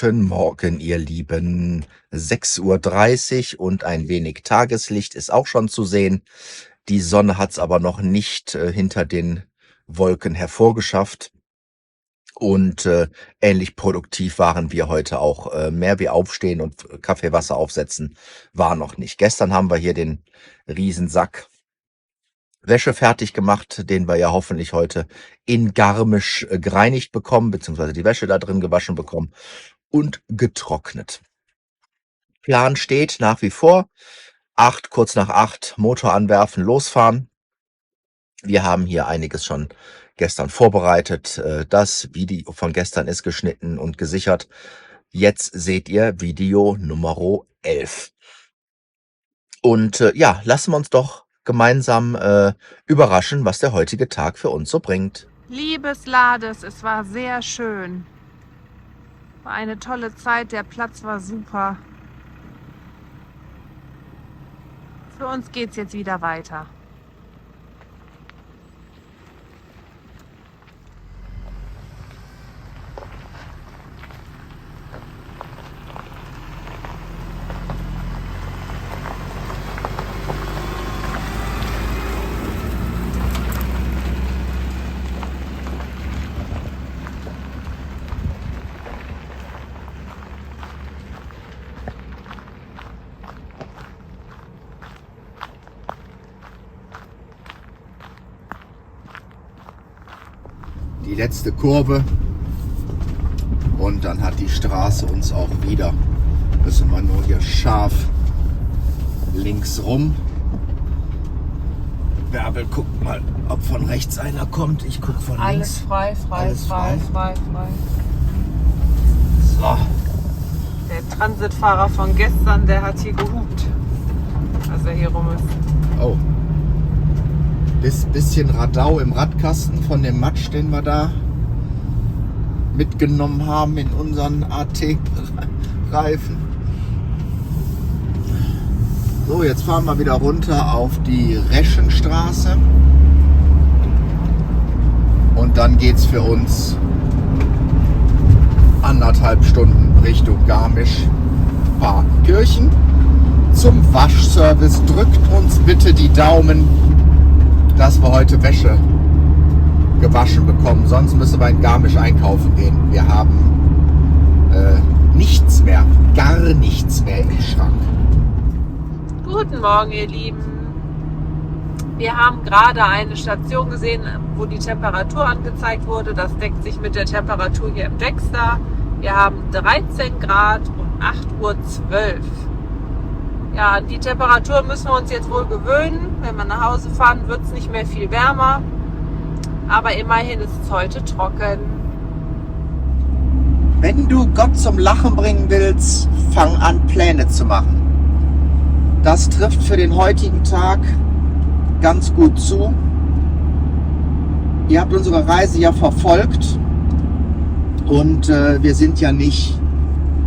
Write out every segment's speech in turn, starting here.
Guten Morgen, ihr Lieben. 6:30 Uhr und ein wenig Tageslicht ist auch schon zu sehen. Die Sonne hat's aber noch nicht hinter den Wolken hervorgeschafft. Und ähnlich produktiv waren wir heute auch. Mehr wie aufstehen und Kaffee, Wasser aufsetzen war noch nicht. Gestern haben wir hier den Riesensack Wäsche fertig gemacht, den wir ja hoffentlich heute in Garmisch gereinigt bekommen, beziehungsweise die Wäsche da drin gewaschen bekommen und getrocknet. Plan steht nach wie vor, kurz nach 8 Motor anwerfen, losfahren. Wir haben hier einiges schon gestern vorbereitet. Das Video von gestern ist geschnitten und gesichert. Jetzt seht ihr Video Nummer 11. Und ja, lassen wir uns doch gemeinsam überraschen, was der heutige Tag für uns so bringt. Liebes Lades, es war sehr schön. War eine tolle Zeit, der Platz war super. Für uns geht's jetzt wieder weiter. Die letzte Kurve und dann hat die Straße uns auch wieder. Müssen wir nur hier scharf links rum. Bärbel guckt mal, ob von rechts einer kommt. Ich gucke von Alles links. frei. So. Der Transitfahrer von gestern, der hat hier gehupt, als er hier rum ist. Oh. Bisschen Radau im Radkasten von dem Matsch, den wir da mitgenommen haben in unseren AT-Reifen. So, jetzt fahren wir wieder runter auf die Reschenstraße. Und dann geht's für uns 1,5 Stunden Richtung Garmisch-Partenkirchen zum Waschservice. Drückt uns bitte die Daumen, dass wir heute Wäsche gewaschen bekommen. Sonst müssen wir in Garmisch einkaufen gehen. Wir haben nichts mehr, gar nichts mehr im Schrank. Guten Morgen, ihr Lieben. Wir haben gerade eine Station gesehen, wo die Temperatur angezeigt wurde. Das deckt sich mit der Temperatur hier im Dexter. Wir haben 13 Grad und 8:12 Uhr. Ja, an die Temperatur müssen wir uns jetzt wohl gewöhnen. Wenn wir nach Hause fahren, wird es nicht mehr viel wärmer. Aber immerhin ist es heute trocken. Wenn du Gott zum Lachen bringen willst, fang an, Pläne zu machen. Das trifft für den heutigen Tag ganz gut zu. Ihr habt unsere Reise ja verfolgt und wir sind ja nicht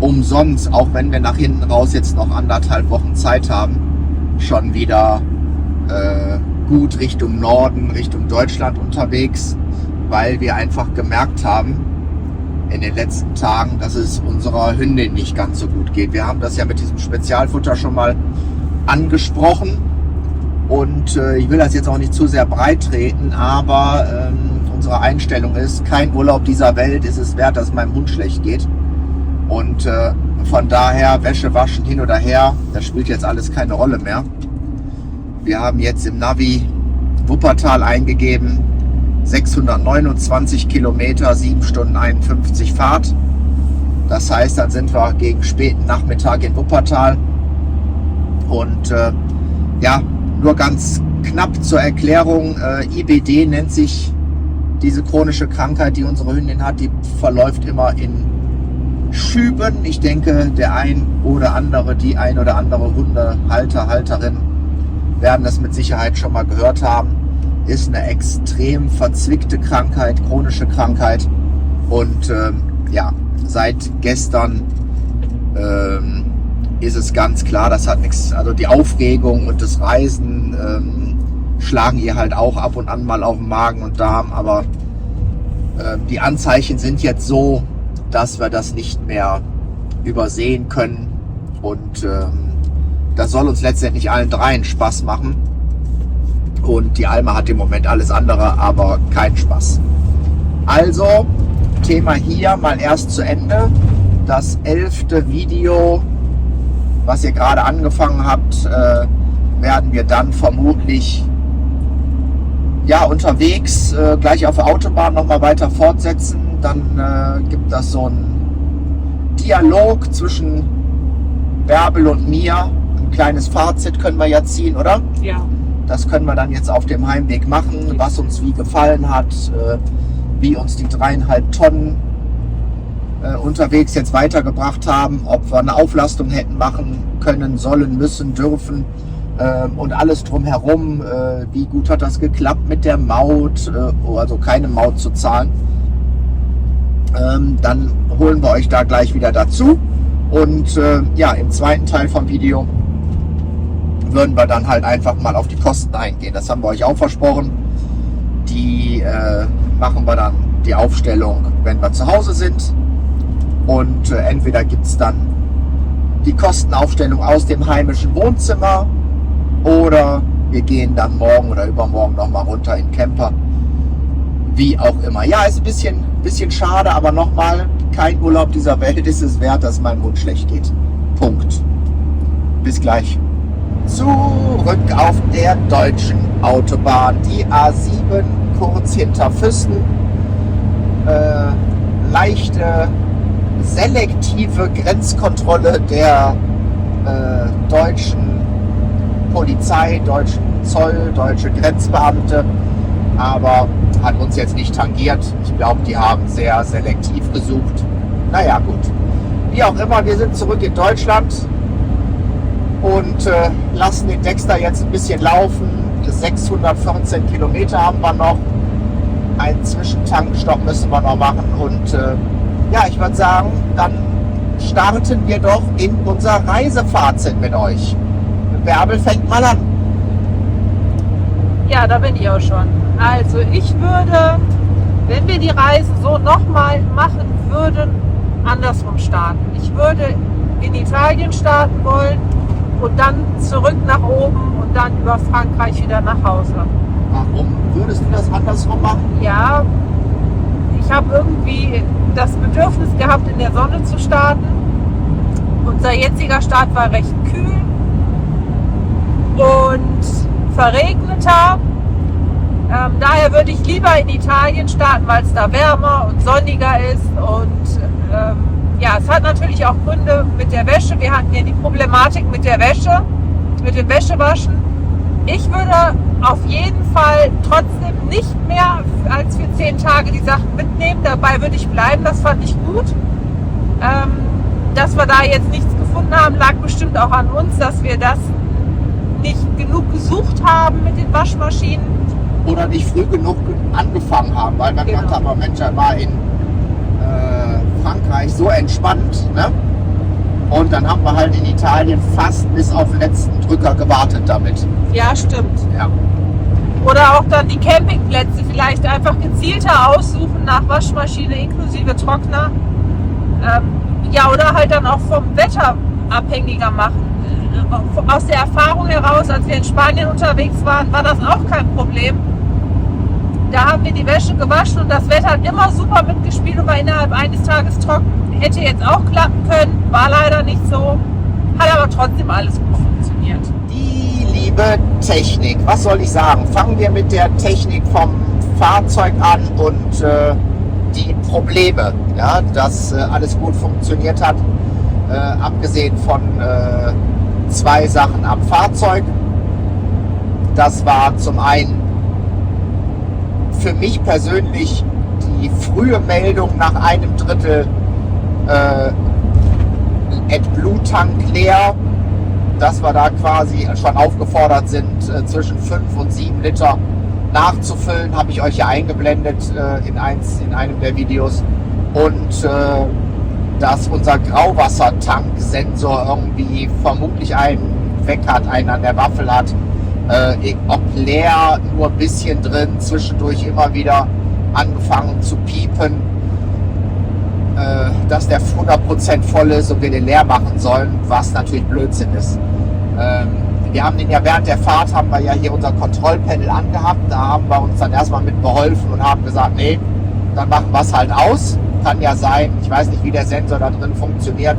umsonst, auch wenn wir nach hinten raus jetzt noch 1,5 Wochen Zeit haben, schon wieder gut Richtung Norden, Richtung Deutschland unterwegs, weil wir einfach gemerkt haben in den letzten Tagen, dass es unserer Hündin nicht ganz so gut geht. Wir haben das ja mit diesem Spezialfutter schon mal angesprochen und ich will das jetzt auch nicht zu sehr breit treten, aber unsere Einstellung ist, kein Urlaub dieser Welt ist es wert, dass es meinem Hund schlecht geht. Und von daher, Wäsche waschen hin oder her, das spielt jetzt alles keine Rolle mehr. Wir haben jetzt im Navi Wuppertal eingegeben, 629 Kilometer, 7 Stunden 51 Fahrt. Das heißt, dann sind wir gegen späten Nachmittag in Wuppertal. Und ja, nur ganz knapp zur Erklärung, IBD nennt sich diese chronische Krankheit, die unsere Hündin hat, die verläuft immer in Schüben. Ich denke, die ein oder andere Hundehalter, Halterin werden das mit Sicherheit schon mal gehört haben. Ist eine extrem verzwickte Krankheit, chronische Krankheit. Und ja, seit gestern ist es ganz klar, das hat nichts, also die Aufregung und das Reisen schlagen ihr halt auch ab und an mal auf den Magen und Darm, aber die Anzeichen sind jetzt so, dass wir das nicht mehr übersehen können. Und das soll uns letztendlich allen dreien Spaß machen. Und die Alma hat im Moment alles andere, aber keinen Spaß. Also, Thema hier mal erst zu Ende. Das 11. Video, was ihr gerade angefangen habt, werden wir dann vermutlich unterwegs gleich auf der Autobahn nochmal weiter fortsetzen. Dann gibt das so einen Dialog zwischen Bärbel und mir. Ein kleines Fazit können wir ja ziehen, oder? Ja. Das können wir dann jetzt auf dem Heimweg machen, was uns wie gefallen hat, wie uns die 3,5 Tonnen unterwegs jetzt weitergebracht haben, ob wir eine Auflastung hätten machen können, sollen, müssen, dürfen und alles drumherum. Wie gut hat das geklappt mit der Maut, also keine Maut zu zahlen. Dann holen wir euch da gleich wieder dazu und im zweiten Teil vom Video würden wir dann halt einfach mal auf die Kosten eingehen. Das haben wir euch auch versprochen. Die machen wir dann die Aufstellung, wenn wir zu Hause sind. Und entweder gibt es dann die Kostenaufstellung aus dem heimischen Wohnzimmer oder wir gehen dann morgen oder übermorgen nochmal runter in den Camper. Wie auch immer. Ja, ist ein bisschen schade, aber nochmal, kein Urlaub dieser Welt ist es wert, dass mein Mund schlecht geht. Punkt. Bis gleich. Zurück auf der deutschen Autobahn, die A7 kurz hinter Füssen. Leichte selektive Grenzkontrolle der deutschen Polizei, deutschen Zoll, deutsche Grenzbeamte, aber hat uns jetzt nicht tangiert. Ich glaube, die haben sehr selektiv gesucht. Naja, gut. Wie auch immer, wir sind zurück in Deutschland und lassen den Dexter jetzt ein bisschen laufen. 614 Kilometer haben wir noch. Einen Zwischentankstopp müssen wir noch machen. Und ich würde sagen, dann starten wir doch in unser Reisefazit mit euch. Bärbel fängt mal an. Ja, da bin ich auch schon. Also ich würde, wenn wir die Reise so nochmal machen würden, andersrum starten. Ich würde in Italien starten wollen und dann zurück nach oben und dann über Frankreich wieder nach Hause. Warum würdest du das andersrum machen? Ja, ich habe irgendwie das Bedürfnis gehabt, in der Sonne zu starten. Unser jetziger Start war recht kühl und verregneter. Daher würde ich lieber in Italien starten, weil es da wärmer und sonniger ist. Und es hat natürlich auch Gründe mit der Wäsche. Wir hatten ja die Problematik mit der Wäsche, mit dem Wäschewaschen. Ich würde auf jeden Fall trotzdem nicht mehr als für 10 Tage die Sachen mitnehmen. Dabei würde ich bleiben. Das fand ich gut. Dass wir da jetzt nichts gefunden haben, lag bestimmt auch an uns, dass wir das nicht genug gesucht haben mit den Waschmaschinen. Oder nicht früh genug angefangen haben, weil wir gedacht haben, Mensch, er war in Frankreich so entspannt, ne? Und dann haben wir halt in Italien fast bis auf den letzten Drücker gewartet damit. Ja, stimmt. Ja. Oder auch dann die Campingplätze vielleicht einfach gezielter aussuchen nach Waschmaschine inklusive Trockner. Oder halt dann auch vom Wetter abhängiger machen. Aus der Erfahrung heraus, als wir in Spanien unterwegs waren, war das auch kein Problem. Da haben wir die Wäsche gewaschen und das Wetter hat immer super mitgespielt und war innerhalb eines Tages trocken. Hätte jetzt auch klappen können, war leider nicht so. Hat aber trotzdem alles gut funktioniert. Die liebe Technik, was soll ich sagen? Fangen wir mit der Technik vom Fahrzeug an und die Probleme, ja, dass alles gut funktioniert hat, abgesehen von 2 Sachen am Fahrzeug. Das war zum einen für mich persönlich die frühe Meldung nach einem Drittel AdBlue-Tank leer, dass wir da quasi schon aufgefordert sind, zwischen 5 und 7 Liter nachzufüllen, habe ich euch ja eingeblendet in einem der Videos. Und dass unser Grauwassertanksensor irgendwie vermutlich einen weg hat, einen an der Waffel hat. Ob leer, nur ein bisschen drin, zwischendurch immer wieder angefangen zu piepen. dass der 100% voll ist und wir den leer machen sollen, was natürlich Blödsinn ist. Wir haben den ja während der Fahrt, haben wir ja hier unser Kontrollpanel angehabt, da haben wir uns dann erstmal mit beholfen und haben gesagt, nee, dann machen wir es halt aus. Kann ja sein, ich weiß nicht, wie der Sensor da drin funktioniert,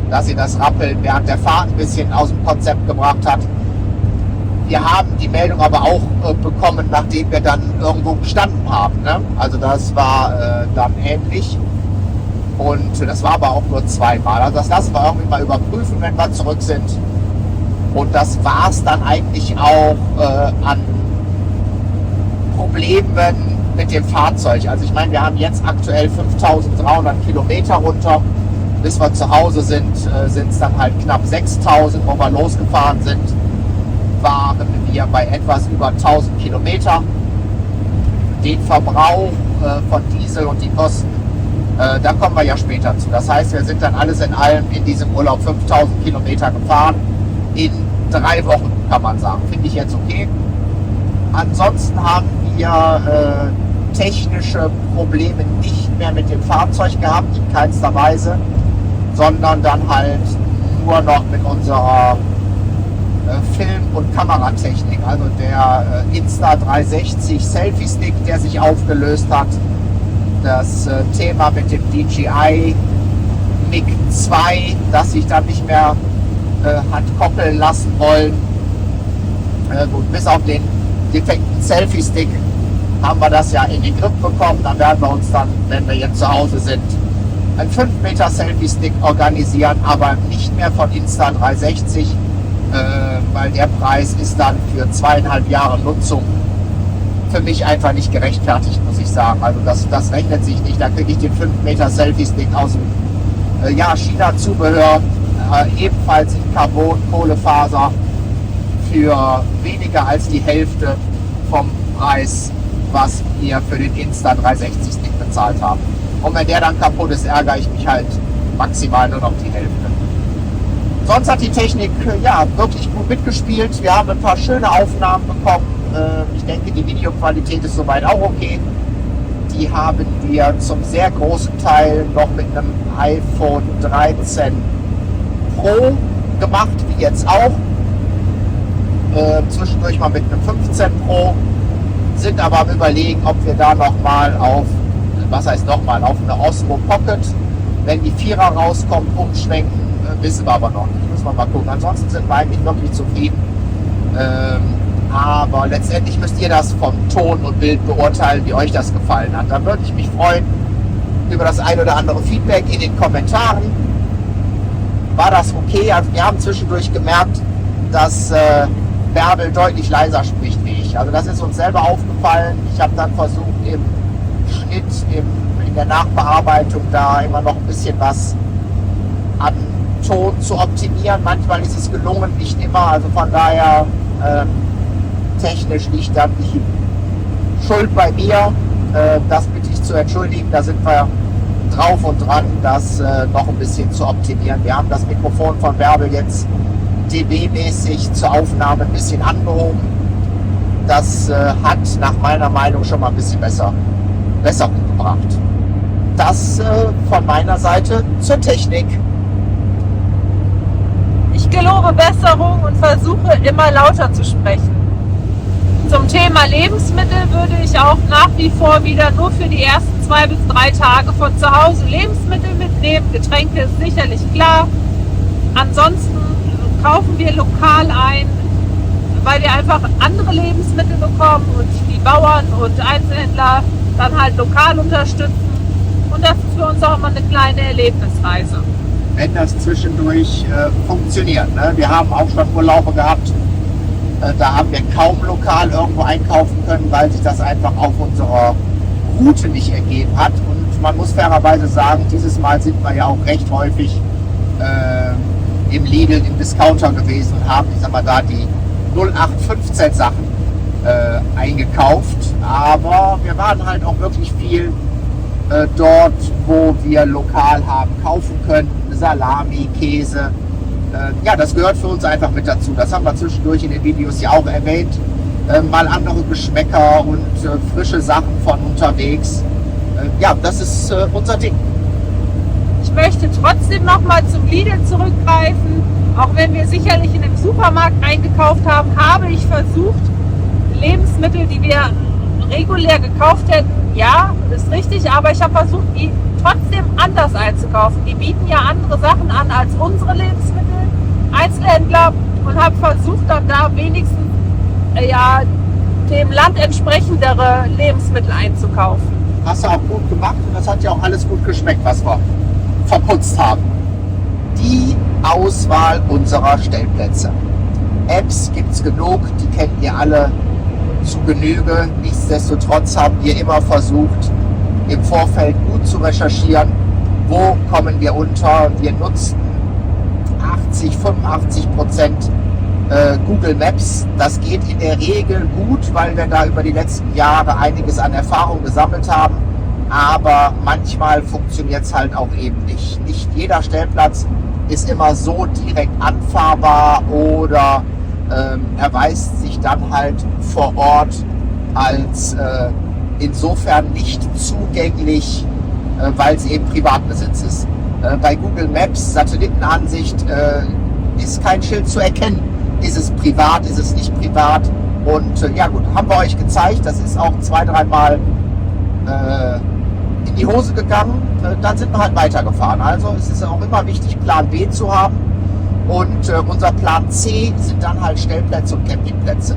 dass sie das Rappeln während der Fahrt ein bisschen aus dem Konzept gebracht hat. Wir haben die Meldung aber auch bekommen, nachdem wir dann irgendwo gestanden haben. Ne? Also das war dann ähnlich. Und das war aber auch nur zweimal. Also das lassen wir irgendwie mal überprüfen, wenn wir zurück sind. Und das war es dann eigentlich auch an Problemen mit dem Fahrzeug. Also ich meine, wir haben jetzt aktuell 5.300 Kilometer runter. Bis wir zu Hause sind, sind es dann halt knapp 6.000, wo wir losgefahren sind. Waren wir bei etwas über 1000 Kilometer. Den Verbrauch von Diesel und die Kosten, da kommen wir ja später zu. Das heißt, wir sind dann alles in allem in diesem Urlaub 5000 Kilometer gefahren. In 3 Wochen, kann man sagen. Finde ich jetzt okay. Ansonsten haben wir technische Probleme nicht mehr mit dem Fahrzeug gehabt, in keinster Weise, sondern dann halt nur noch mit unserer Film- und Kameratechnik, also der Insta360 Selfie Stick, der sich aufgelöst hat, das Thema mit dem DJI MiG 2, das sich dann nicht mehr hat koppeln lassen wollen. Gut, bis auf den defekten Selfie Stick haben wir das ja in den Griff bekommen. Dann werden wir uns dann, wenn wir jetzt zu Hause sind, einen 5 Meter Selfie Stick organisieren, aber nicht mehr von Insta360. Weil der Preis ist dann für 2,5 Jahre Nutzung für mich einfach nicht gerechtfertigt, muss ich sagen. Also das rechnet sich nicht. Da kriege ich den 5 Meter Selfie-Stick aus dem China-Zubehör, ebenfalls in Carbon, Kohlefaser, für weniger als die Hälfte vom Preis, was wir für den Insta360-Stick bezahlt haben. Und wenn der dann kaputt ist, ärgere ich mich halt maximal nur noch die Hälfte. Sonst hat die Technik wirklich gut mitgespielt. Wir haben ein paar schöne Aufnahmen bekommen. Ich denke, die Videoqualität ist soweit auch okay. Die haben wir zum sehr großen Teil noch mit einem iPhone 13 Pro gemacht, wie jetzt auch. Zwischendurch mal mit einem 15 Pro. Sind aber am Überlegen, ob wir da nochmal auf eine Osmo Pocket, wenn die 4er rauskommt, umschwenken. Wissen wir aber noch nicht, müssen wir mal gucken. Ansonsten sind wir eigentlich wirklich zufrieden. Aber letztendlich müsst ihr das vom Ton und Bild beurteilen, wie euch das gefallen hat. Da würde ich mich freuen über das ein oder andere Feedback in den Kommentaren. War das okay? Also wir haben zwischendurch gemerkt, dass Bärbel deutlich leiser spricht wie ich. Also das ist uns selber aufgefallen. Ich habe dann versucht, im Schnitt, in der Nachbearbeitung da immer noch ein bisschen was an Ton zu optimieren. Manchmal ist es gelungen, nicht immer. Also von daher technisch liegt dann die Schuld bei mir. Das bitte ich zu entschuldigen. Da sind wir drauf und dran, das noch ein bisschen zu optimieren. Wir haben das Mikrofon von Bärbel jetzt dB-mäßig zur Aufnahme ein bisschen angehoben. Das hat nach meiner Meinung schon mal ein bisschen Besserung gebracht. Das von meiner Seite zur Technik. Ich gelobe Besserung und versuche immer lauter zu sprechen. Zum Thema Lebensmittel würde ich auch nach wie vor wieder nur für die ersten 2 bis 3 Tage von zu Hause Lebensmittel mitnehmen. Getränke ist sicherlich klar. Ansonsten kaufen wir lokal ein, weil wir einfach andere Lebensmittel bekommen und die Bauern und Einzelhändler dann halt lokal unterstützen. Und das ist für uns auch immer eine kleine Erlebnisreise. Wenn das zwischendurch funktioniert. Ne? Wir haben auch schon Urlaube gehabt, da haben wir kaum lokal irgendwo einkaufen können, weil sich das einfach auf unserer Route nicht ergeben hat. Und man muss fairerweise sagen, dieses Mal sind wir ja auch recht häufig im Lidl, im Discounter gewesen und haben, ich sag mal, da die 0815 Sachen eingekauft. Aber wir waren halt auch wirklich viel dort, wo wir lokal haben kaufen können. Salami, Käse. Ja, das gehört für uns einfach mit dazu. Das haben wir zwischendurch in den Videos ja auch erwähnt. Mal andere Geschmäcker und frische Sachen von unterwegs. Ja, das ist unser Ding. ich möchte trotzdem nochmal zum Lidl zurückgreifen. Auch wenn wir sicherlich in dem Supermarkt eingekauft haben, habe ich versucht, Lebensmittel, die wir regulär gekauft hätten, ja, ist richtig, aber ich habe versucht, die trotzdem anders einzukaufen. Die bieten ja andere Sachen an als unsere Lebensmittel, Einzelhändler, und habe versucht, dann da wenigstens dem Land entsprechendere Lebensmittel einzukaufen. Hast du auch gut gemacht und das hat ja auch alles gut geschmeckt, was wir verputzt haben. Die Auswahl unserer Stellplätze. Apps gibt es genug, die kennt ihr alle zu Genüge. Nichtsdestotrotz haben wir immer versucht, im Vorfeld gut zu recherchieren, wo kommen wir unter. Wir nutzen 85% Google Maps. Das geht in der Regel gut, weil wir da über die letzten Jahre einiges an Erfahrung gesammelt haben. Aber manchmal funktioniert es halt auch eben nicht. Nicht jeder Stellplatz ist immer so direkt anfahrbar oder erweist sich dann halt vor Ort als insofern nicht zugänglich, weil es eben Privatbesitz ist. Bei Google Maps, Satellitenansicht, ist kein Schild zu erkennen. Ist es privat, ist es nicht privat? Und ja gut, haben wir euch gezeigt. Das ist auch 2-3 Mal in die Hose gegangen. Dann sind wir halt weitergefahren. Also es ist auch immer wichtig, Plan B zu haben. Und unser Plan C sind dann halt Stellplätze und Campingplätze.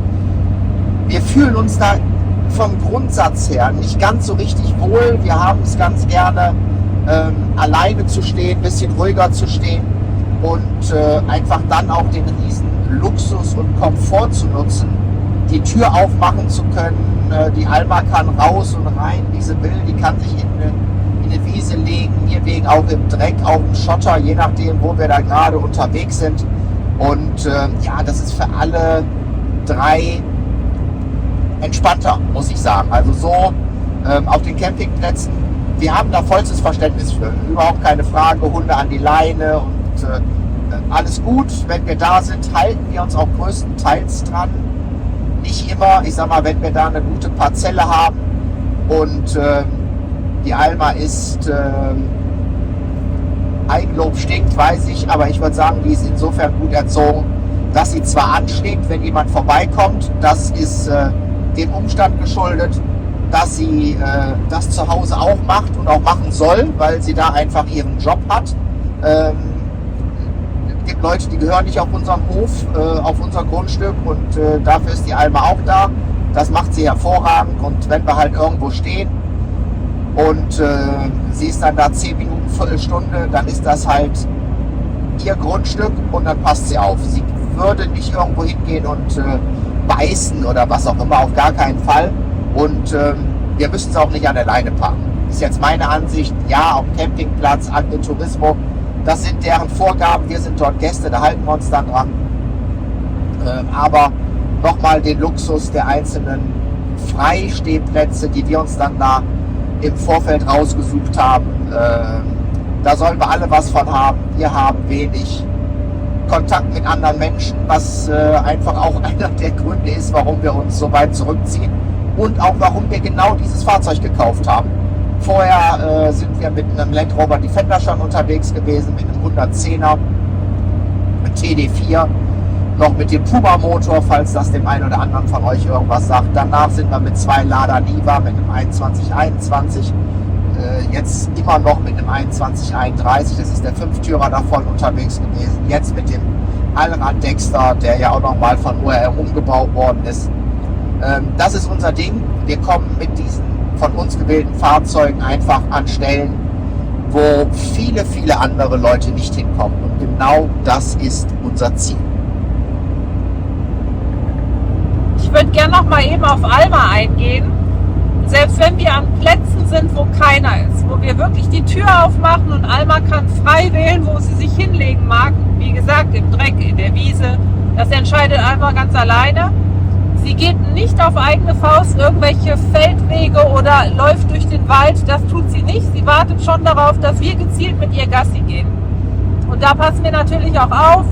Wir fühlen uns da vom Grundsatz her nicht ganz so richtig wohl. Wir haben es ganz gerne, alleine zu stehen, ein bisschen ruhiger zu stehen und einfach dann auch den riesen Luxus und Komfort zu nutzen, die Tür aufmachen zu können. Die Alma kann raus und rein, wie sie will. Die kann sich in eine Wiese legen, hier wegen auch im Dreck, auch im Schotter, je nachdem, wo wir da gerade unterwegs sind. Und ja, das ist für alle 3 entspannter, muss ich sagen. Also so auf den Campingplätzen, wir haben da vollstes Verständnis für. Überhaupt keine Frage, Hunde an die Leine und alles gut. Wenn wir da sind, halten wir uns auch größtenteils dran. Nicht immer, ich sag mal, wenn wir da eine gute Parzelle haben und die Alma ist Eigenlob stinkt, weiß ich, aber ich würde sagen, die ist insofern gut erzogen, dass sie zwar anschlägt, wenn jemand vorbeikommt, das ist dem Umstand geschuldet, dass sie das zu Hause auch macht und auch machen soll, weil sie da einfach ihren Job hat. Es gibt Leute, die gehören nicht auf unserem Hof, auf unser Grundstück und dafür ist die Alma auch da. Das macht sie hervorragend und wenn wir halt irgendwo stehen und sie ist dann da 10 Minuten, Viertelstunde, dann ist das halt ihr Grundstück und dann passt sie auf. Sie würde nicht irgendwo hingehen und beißen oder was auch immer, auf gar keinen Fall. Und wir müssen es auch nicht an der Leine packen. Das ist jetzt meine Ansicht. Ja, auf Campingplatz, Agriturismo, das sind deren Vorgaben. Wir sind dort Gäste, da halten wir uns dann dran. Aber nochmal den Luxus der einzelnen Freistehplätze, die wir uns dann da im Vorfeld rausgesucht haben. Da sollen wir alle was von haben. Wir haben wenig Kontakt mit anderen Menschen, was einfach auch einer der Gründe ist, warum wir uns so weit zurückziehen und auch warum wir genau dieses Fahrzeug gekauft haben. Vorher sind wir mit einem Land Rover Defender schon unterwegs gewesen, mit einem 110er TD4, noch mit dem Puma Motor, falls das dem einen oder anderen von euch irgendwas sagt. Danach sind wir mit 2 Lada Niva, mit einem 2121, jetzt immer noch mit einem 2131, das ist der 5-Türer davon unterwegs gewesen. Jetzt mit dem Allrad Dexter, der ja auch nochmal von ORM umgebaut worden ist. Das ist unser Ding. Wir kommen mit diesen von uns gewählten Fahrzeugen einfach an Stellen, wo viele, viele andere Leute nicht hinkommen. Und genau das ist unser Ziel. Ich würde gerne noch mal eben auf Alma eingehen. Selbst wenn wir an Plätzen sind, wo keiner ist, wo wir wirklich die Tür aufmachen und Alma kann frei wählen, wo sie sich hinlegen mag, wie gesagt, im Dreck, in der Wiese, das entscheidet Alma ganz alleine. Sie geht nicht auf eigene Faust irgendwelche Feldwege oder läuft durch den Wald, das tut sie nicht. Sie wartet schon darauf, dass wir gezielt mit ihr Gassi gehen. Und da passen wir natürlich auch auf,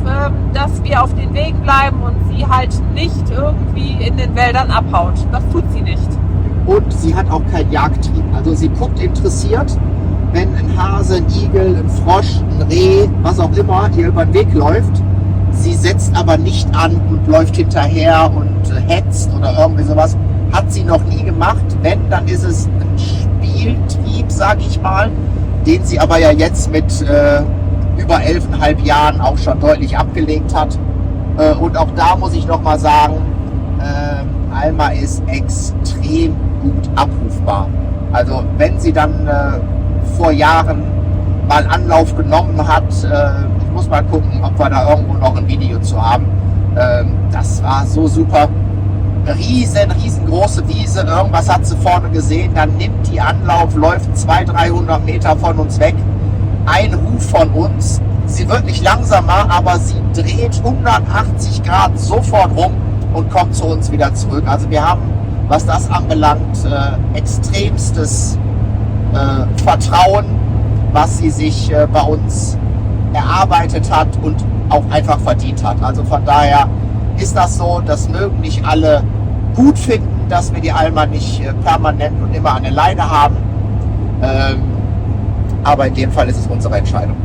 dass wir auf den Wegen bleiben und sie halt nicht irgendwie in den Wäldern abhaut. Das tut sie nicht. Und sie hat auch kein Jagdtrieb. Also sie guckt interessiert, wenn ein Hase, ein Igel, ein Frosch, ein Reh, was auch immer, ihr über den Weg läuft. Sie setzt aber nicht an und läuft hinterher und hetzt oder irgendwie sowas. Hat sie noch nie gemacht. Wenn, dann ist es ein Spieltrieb, sage ich mal, den sie aber ja jetzt mit über 11,5 Jahren auch schon deutlich abgelegt hat. Und auch da muss ich noch mal sagen, Alma ist extrem gut abrufbar. Also wenn sie dann vor Jahren mal Anlauf genommen hat, ich muss mal gucken, ob wir da irgendwo noch ein Video zu haben. Das war so super. Riesengroße Wiese, irgendwas hat sie vorne gesehen, dann nimmt die Anlauf, läuft 200-300 Meter von uns weg, ein Ruf von uns. Sie wird nicht langsamer, aber sie dreht 180 Grad sofort rum und kommt zu uns wieder zurück. Also wir haben, was das anbelangt, extremstes Vertrauen, was sie sich bei uns erarbeitet hat und auch einfach verdient hat. Also von daher ist das so, das mögen nicht alle gut finden, dass wir die Alma nicht permanent und immer an der Leine haben. Aber in dem Fall ist es unsere Entscheidung.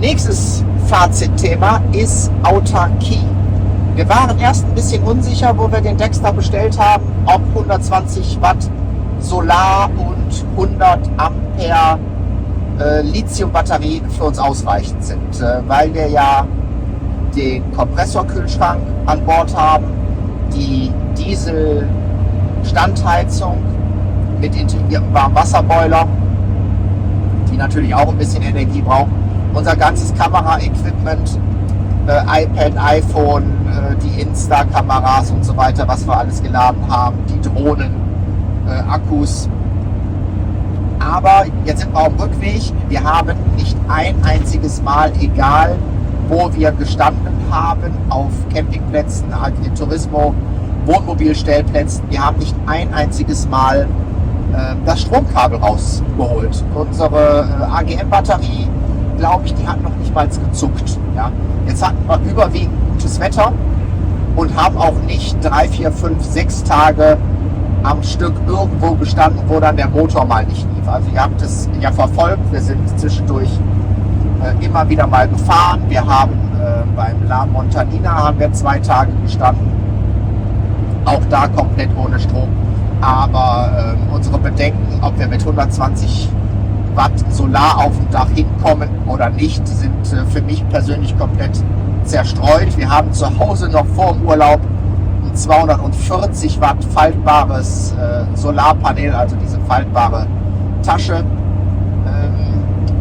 Nächstes Fazitthema ist Autarkie. Wir waren erst ein bisschen unsicher, wo wir den Dexter bestellt haben, ob 120 Watt Solar und 100 Ampere Lithium-Batterien für uns ausreichend sind, weil wir ja den Kompressorkühlschrank an Bord haben, die Diesel-Standheizung mit integriertem Warmwasserboiler, die natürlich auch ein bisschen Energie braucht, unser ganzes Kameraequipment, iPad, iPhone, die Insta-Kameras und so weiter, was wir alles geladen haben, die Drohnen, Akkus. Aber jetzt sind wir auf dem Rückweg. Wir haben nicht ein einziges Mal, egal wo wir gestanden haben, auf Campingplätzen, Agriturismo, Wohnmobilstellplätzen, wir haben nicht ein einziges Mal das Stromkabel rausgeholt. Unsere AGM-Batterie, glaube ich, die hat noch nicht mal gezuckt. Ja. Jetzt hatten wir überwiegend gutes Wetter und haben auch nicht 3, 4, 5, 6 Tage am Stück irgendwo gestanden, wo dann der Motor mal nicht lief. Also ihr habt es ja verfolgt, wir sind zwischendurch immer wieder mal gefahren. Wir haben beim La Montanina haben wir 2 Tage gestanden, auch da komplett ohne Strom. Aber unsere Bedenken, ob wir mit 120 Watt Solar auf dem Dach hinkommen oder nicht, sind für mich persönlich komplett zerstreut. Wir haben zu Hause noch vor dem Urlaub ein 240 Watt faltbares Solarpanel, also diese faltbare Tasche,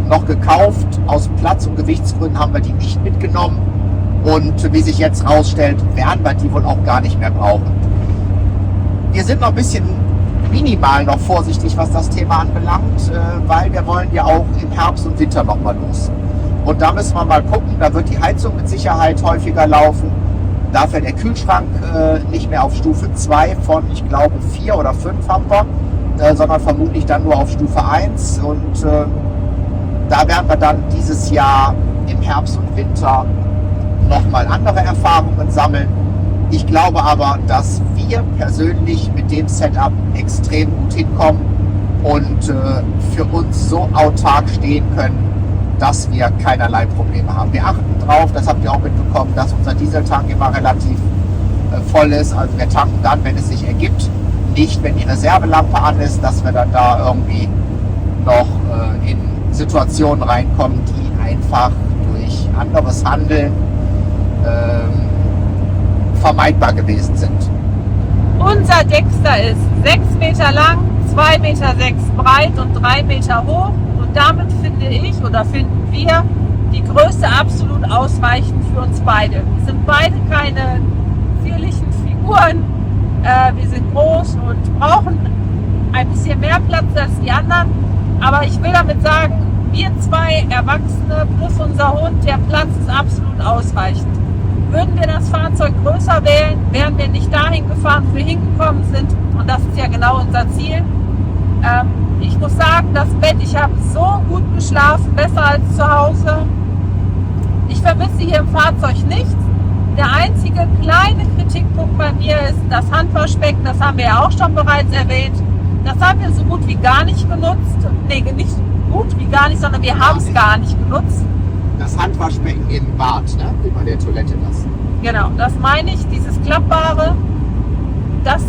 noch gekauft. Aus Platz- und Gewichtsgründen haben wir die nicht mitgenommen. Und wie sich jetzt rausstellt, werden wir die wohl auch gar nicht mehr brauchen. Wir sind noch ein bisschen minimal noch vorsichtig, was das Thema anbelangt, weil wir wollen ja auch im Herbst und Winter noch mal los. Und da müssen wir mal gucken, da wird die Heizung mit Sicherheit häufiger laufen. Dafür der Kühlschrank nicht mehr auf Stufe 2 von, ich glaube, 4 oder 5 haben wir, sondern vermutlich dann nur auf Stufe 1. Und da werden wir dann dieses Jahr im Herbst und Winter nochmal andere Erfahrungen sammeln. Ich glaube aber, dass wir persönlich mit dem Setup extrem gut hinkommen und für uns so autark stehen können, dass wir keinerlei Probleme haben. Wir achten drauf, das habt ihr auch mitbekommen, dass unser Dieseltank immer relativ voll ist. Also wir tanken dann, wenn es sich ergibt, nicht wenn die Reservelampe an ist, dass wir dann da irgendwie noch in Situationen reinkommen, die einfach durch anderes Handeln vermeidbar gewesen sind. Unser Dexter ist 6 Meter lang, 2,6 Meter breit und 3 Meter hoch. Und damit finde ich oder finden wir die Größe absolut ausreichend für uns beide. Wir sind beide keine zierlichen Figuren. Wir sind groß und brauchen ein bisschen mehr Platz als die anderen. Aber ich will damit sagen, wir 2 Erwachsene plus unser Hund, der Platz ist absolut ausreichend. Würden wir das Fahrzeug größer wählen, wären wir nicht dahin gefahren, wo wir hingekommen sind. Und das ist ja genau unser Ziel. Ich muss sagen, das Bett, ich habe so gut geschlafen, besser als zu Hause. Ich vermisse hier im Fahrzeug nichts. Der einzige kleine Kritikpunkt bei mir ist das Handwaschbecken, das haben wir ja auch schon bereits erwähnt. Das haben wir so gut wie gar nicht genutzt. Nee, nicht gut wie gar nicht, sondern wir haben es gar nicht genutzt. Das Handwaschbecken im Bad, ne? Über der Toilette das. Genau, das meine ich, dieses Klappbare, das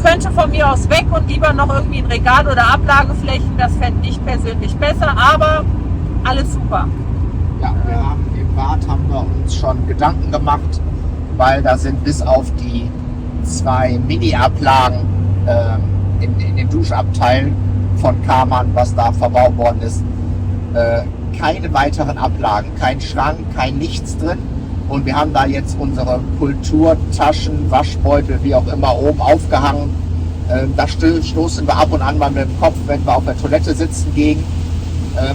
könnte von mir aus weg und lieber noch irgendwie ein Regal oder Ablageflächen, das fände ich persönlich besser, aber alles super. Ja, im Bad haben wir uns schon Gedanken gemacht, weil da sind bis auf die 2 Mini-Ablagen in dem Duschabteil von Karmann, was da verbaut worden ist, keine weiteren Ablagen, kein Schrank, kein nichts drin. Und wir haben da jetzt unsere Kulturtaschen, Waschbeutel, wie auch immer, oben aufgehangen. Da stoßen wir ab und an mal mit dem Kopf, wenn wir auf der Toilette sitzen, gegen.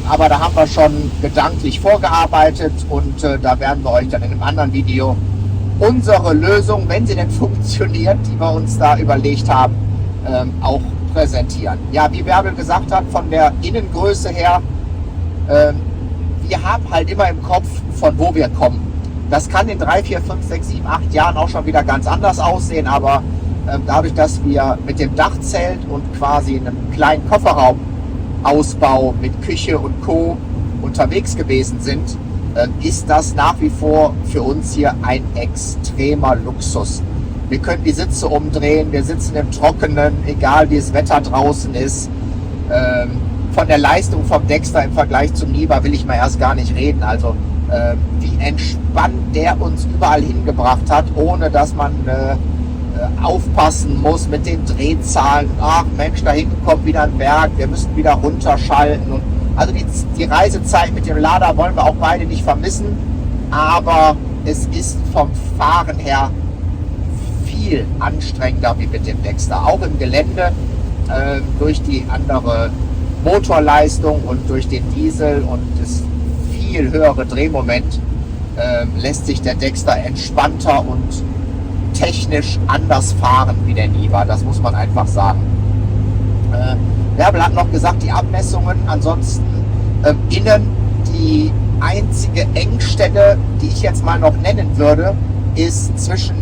Aber da haben wir schon gedanklich vorgearbeitet und da werden wir euch dann in einem anderen Video unsere Lösung, wenn sie denn funktioniert, die wir uns da überlegt haben, auch präsentieren. Ja, wie Bärbel gesagt hat, von der Innengröße her, wir haben halt immer im Kopf, von wo wir kommen. Das kann in 3, 4, 5, 6, 7, 8 Jahren auch schon wieder ganz anders aussehen, aber dadurch, dass wir mit dem Dachzelt und quasi in einem kleinen Kofferraumausbau mit Küche und Co. unterwegs gewesen sind, ist das nach wie vor für uns hier ein extremer Luxus. Wir können die Sitze umdrehen, wir sitzen im Trockenen, egal wie das Wetter draußen ist. Von der Leistung vom Dexter im Vergleich zum Niva will ich mal erst gar nicht reden. Also wie entspannt der uns überall hingebracht hat, ohne dass man aufpassen muss mit den Drehzahlen. Ach Mensch, da hinten kommt wieder ein Berg, wir müssen wieder runterschalten. Und also die Reisezeit mit dem Lader wollen wir auch beide nicht vermissen, aber es ist vom Fahren her viel anstrengender wie mit dem Dexter. Auch im Gelände durch die andere Motorleistung und durch den Diesel und das viel höhere Drehmoment lässt sich der Dexter entspannter und technisch anders fahren wie der Niva. Das muss man einfach sagen. Bärbel hat noch gesagt, die Abmessungen. Ansonsten innen die einzige Engstelle, die ich jetzt mal noch nennen würde, ist zwischen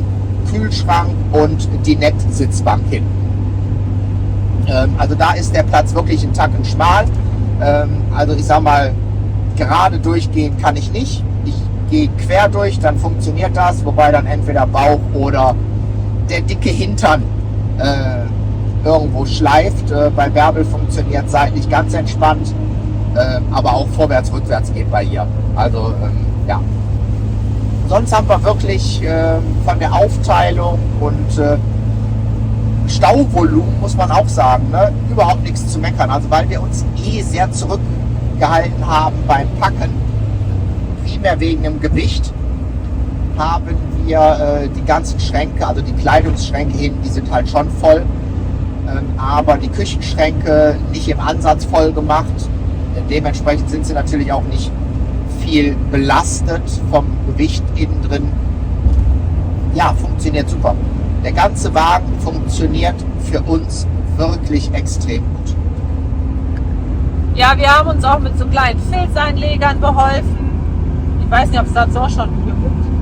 Kühlschrank und die Nettsitzbank hinten. Also da ist der Platz wirklich einen Tacken schmal. Also ich sag mal, gerade durchgehen kann ich nicht. Ich gehe quer durch, dann funktioniert das, wobei dann entweder Bauch oder der dicke Hintern irgendwo schleift. Bei Bärbel funktioniert seitlich ganz entspannt, aber auch vorwärts, rückwärts geht bei ihr. Also ja. Sonst haben wir wirklich von der Aufteilung und Stauvolumen, muss man auch sagen, ne, überhaupt nichts zu meckern. Also weil wir uns sehr zurückgehalten haben beim Packen, primär wegen dem Gewicht, haben wir die ganzen Schränke, also die Kleidungsschränke hinten, die sind halt schon voll, aber die Küchenschränke nicht im Ansatz voll gemacht. Dementsprechend sind sie natürlich auch nicht viel belastet vom Gewicht innen drin. Ja, funktioniert super. Der ganze Wagen funktioniert für uns wirklich extrem gut. Ja, wir haben uns auch mit so kleinen Filzeinlegern beholfen. Ich weiß nicht, ob es dazu auch schon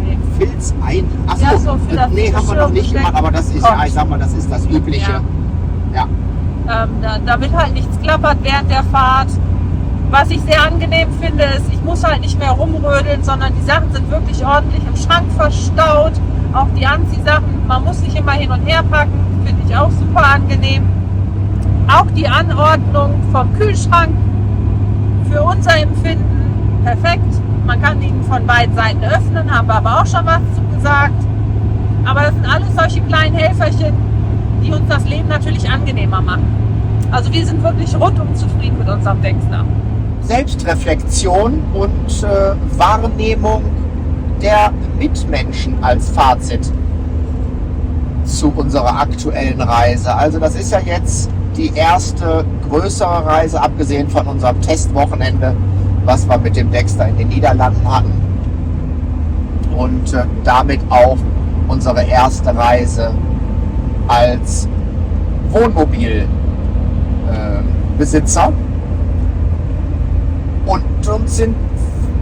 gibt. Filzein? Achso, Ja, so für das nee, haben wir noch nicht gemacht, aber das ist kommt. ja, ich sag mal, das ist das Übliche. Ja. Damit halt nichts klappert während der Fahrt. Was ich sehr angenehm finde, ist, ich muss halt nicht mehr rumrödeln, sondern die Sachen sind wirklich ordentlich im Schrank verstaut. Auch die Anziehsachen, man muss nicht immer hin und her packen, finde ich auch super angenehm. Auch die Anordnung vom Kühlschrank, für unser Empfinden perfekt. Man kann ihn von beiden Seiten öffnen, haben wir aber auch schon was zu gesagt. Aber das sind alles solche kleinen Helferchen, die uns das Leben natürlich angenehmer machen. Also wir sind wirklich rundum zufrieden mit unserem Dexter. Selbstreflexion und Wahrnehmung der Mitmenschen als Fazit zu unserer aktuellen Reise. Also das ist ja jetzt die erste größere Reise, abgesehen von unserem Testwochenende, was wir mit dem Dexter in den Niederlanden hatten. Und damit auch unsere erste Reise als Wohnmobilbesitzer. Und uns sind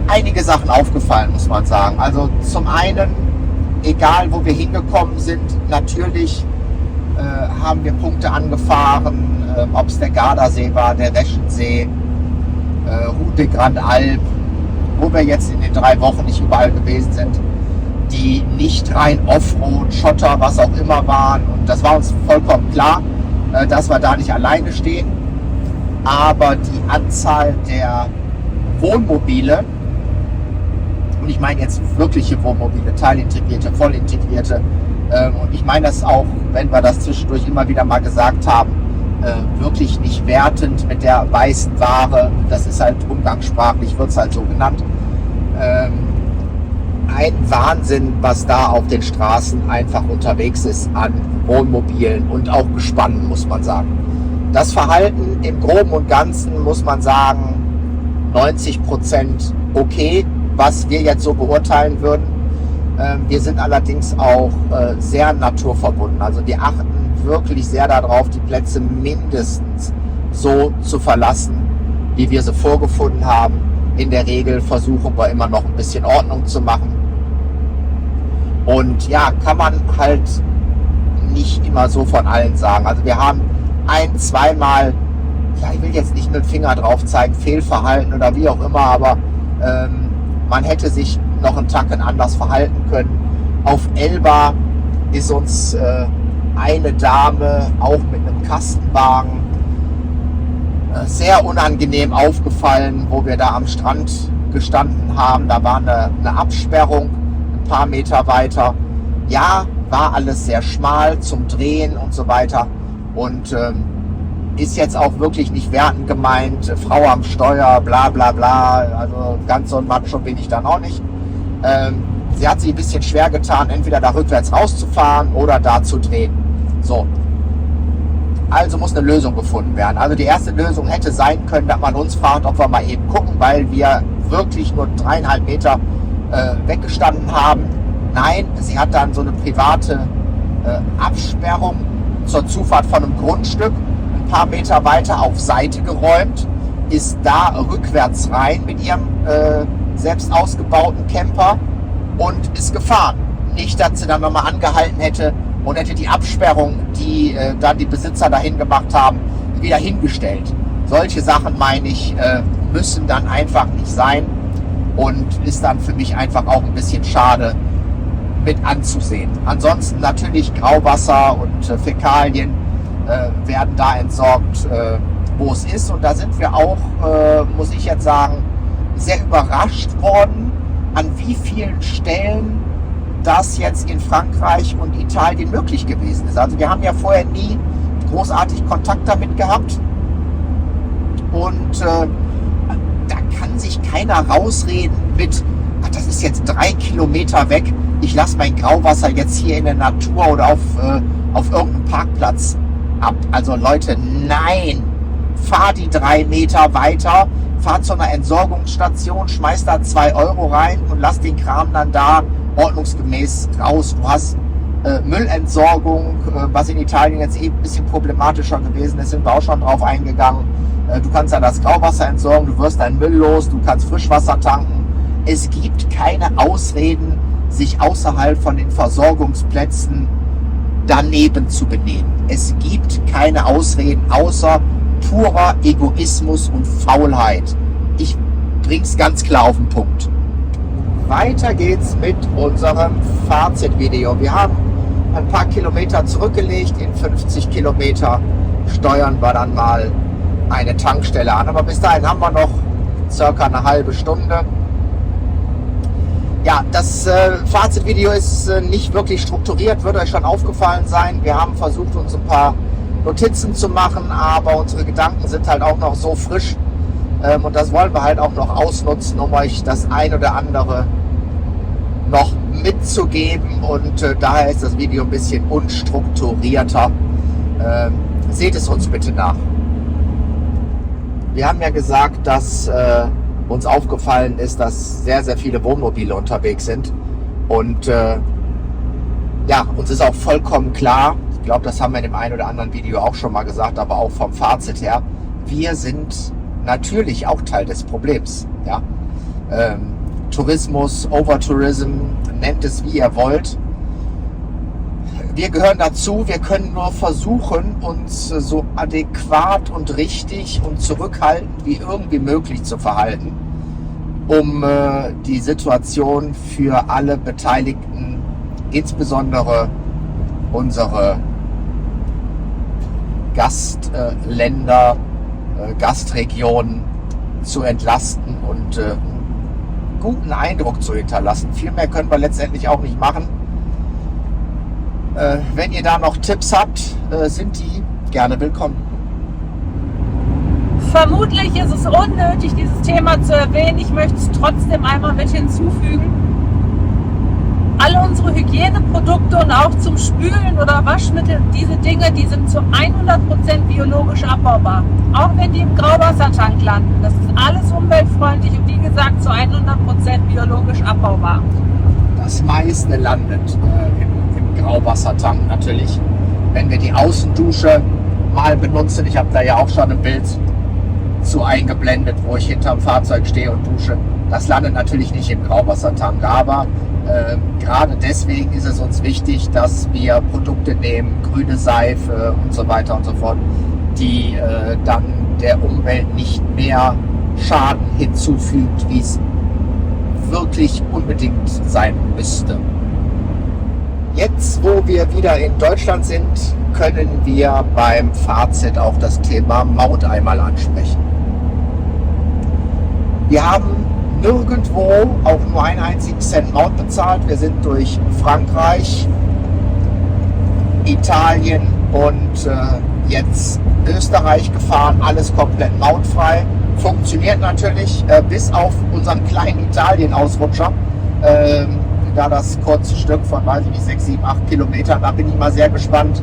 einige Sachen aufgefallen, muss man sagen. Also zum einen, egal wo wir hingekommen sind, natürlich haben wir Punkte angefahren, ob es der Gardasee war, der Reschensee, Route de Grande Alpe, wo wir jetzt in den 3 Wochen nicht überall gewesen sind, die nicht rein Offroad, Schotter, was auch immer waren. Und das war uns vollkommen klar, dass wir da nicht alleine stehen. Aber die Anzahl der Wohnmobile, und ich meine jetzt wirkliche Wohnmobile, teilintegrierte, vollintegrierte, und ich meine das auch, wenn wir das zwischendurch immer wieder mal gesagt haben, wirklich nicht wertend mit der weißen Ware, das ist halt umgangssprachlich, wird es halt so genannt. Ein Wahnsinn, was da auf den Straßen einfach unterwegs ist an Wohnmobilen und auch Gespannen, muss man sagen. Das Verhalten im Groben und Ganzen, muss man sagen, 90% okay, was wir jetzt so beurteilen würden. Wir sind allerdings auch sehr naturverbunden. Also wir achten wirklich sehr darauf, die Plätze mindestens so zu verlassen, wie wir sie vorgefunden haben. In der Regel versuchen wir immer noch ein bisschen Ordnung zu machen. Und ja, kann man halt nicht immer so von allen sagen. Also wir haben zweimal, ja, ich will jetzt nicht mit dem Finger drauf zeigen, Fehlverhalten oder wie auch immer, aber man hätte sich noch einen Tacken anders verhalten können. Auf Elba ist uns eine Dame auch mit einem Kastenwagen sehr unangenehm aufgefallen, wo wir da am Strand gestanden haben. Da war eine Absperrung ein paar Meter weiter. Ja, war alles sehr schmal zum Drehen und so weiter. Und ist jetzt auch wirklich nicht wertend gemeint, Frau am Steuer, bla bla bla. Also ganz so ein Macho bin ich dann auch nicht. Sie hat sich ein bisschen schwer getan, entweder da rückwärts rauszufahren oder da zu drehen. So. Also muss eine Lösung gefunden werden. Also die erste Lösung hätte sein können, dass man uns fragt, ob wir mal eben gucken, weil wir wirklich nur 3,5 Meter weggestanden haben. Nein, sie hat dann so eine private Absperrung zur Zufahrt von einem Grundstück ein paar Meter weiter auf Seite geräumt, ist da rückwärts rein mit ihrem selbst ausgebauten Camper und ist gefahren. Nicht, dass sie dann nochmal angehalten hätte und hätte die Absperrung, die dann die Besitzer dahin gemacht haben, wieder hingestellt. Solche Sachen, meine ich, müssen dann einfach nicht sein und ist dann für mich einfach auch ein bisschen schade mit anzusehen. Ansonsten natürlich Grauwasser und Fäkalien werden da entsorgt, wo es ist. Und da sind wir auch, muss ich jetzt sagen, sehr überrascht worden, an wie vielen Stellen das jetzt in Frankreich und Italien möglich gewesen ist. Also wir haben ja vorher nie großartig Kontakt damit gehabt und da kann sich keiner rausreden mit, ach, das ist jetzt 3 Kilometer weg, ich lasse mein Grauwasser jetzt hier in der Natur oder auf irgendeinem Parkplatz ab. Also Leute, nein, fahr die 3 Meter weiter, fahr zu einer Entsorgungsstation, schmeiß da 2 Euro rein und lass den Kram dann da ordnungsgemäß raus. Du hast Müllentsorgung, was in Italien jetzt ein bisschen problematischer gewesen ist, sind wir auch schon drauf eingegangen. Du kannst dann das Grauwasser entsorgen, du wirst deinen Müll los, du kannst Frischwasser tanken. Es gibt keine Ausreden, sich außerhalb von den Versorgungsplätzen daneben zu benehmen. Es gibt keine Ausreden außer purer Egoismus und Faulheit. Ich bring's ganz klar auf den Punkt. Weiter geht's mit unserem Fazitvideo. Wir haben ein paar Kilometer zurückgelegt. In 50 Kilometer steuern wir dann mal eine Tankstelle an. Aber bis dahin haben wir noch circa eine halbe Stunde. Ja, das Fazitvideo ist nicht wirklich strukturiert, wird euch schon aufgefallen sein. Wir haben versucht, uns ein paar Notizen zu machen, aber unsere Gedanken sind halt auch noch so frisch. Und das wollen wir halt auch noch ausnutzen, um euch das ein oder andere noch mitzugeben. Und daher ist das Video ein bisschen unstrukturierter. Seht es uns bitte nach. Wir haben ja gesagt, dass uns aufgefallen ist, dass sehr, sehr viele Wohnmobile unterwegs sind. Und ja, uns ist auch vollkommen klar, ich glaube, das haben wir in dem einen oder anderen Video auch schon mal gesagt, aber auch vom Fazit her, wir sind natürlich auch Teil des Problems. Ja? Tourismus, Overtourism, nennt es wie ihr wollt. wir gehören dazu, wir können nur versuchen, uns so adäquat und richtig und zurückhaltend wie irgendwie möglich zu verhalten, um die Situation für alle Beteiligten, insbesondere unsere Gastländer, Gastregionen zu entlasten und einen guten Eindruck zu hinterlassen. Viel mehr können wir letztendlich auch nicht machen. Wenn ihr da noch Tipps habt, sind die gerne willkommen. Vermutlich ist es unnötig, dieses Thema zu erwähnen. Ich möchte es trotzdem einmal mit hinzufügen. Alle unsere Hygieneprodukte und auch zum Spülen oder Waschmittel, diese Dinge, die sind zu 100% biologisch abbaubar. Auch wenn die im Grauwassertank landen. Das ist alles umweltfreundlich und wie gesagt zu 100% biologisch abbaubar. Das meiste landet im Grauwassertank natürlich. Wenn wir die Außendusche mal benutzen, ich habe da ja auch schon ein Bild zu eingeblendet, wo ich hinterm Fahrzeug stehe und dusche. Das landet natürlich nicht im Grauwassertank, aber gerade deswegen ist es uns wichtig, dass wir Produkte nehmen, grüne Seife und so weiter und so fort, die dann der Umwelt nicht mehr Schaden hinzufügt, wie es wirklich unbedingt sein müsste. Jetzt, wo wir wieder in Deutschland sind, können wir beim Fazit auch das Thema Maut einmal ansprechen. Wir haben nirgendwo auch nur einen einzigen Cent Maut bezahlt. Wir sind durch Frankreich, Italien und jetzt Österreich gefahren, alles komplett mautfrei. Funktioniert natürlich, bis auf unseren kleinen Italien-Ausrutscher. Da das kurze Stück von, weiß ich nicht, 6, 7, 8 Kilometern, da bin ich mal sehr gespannt,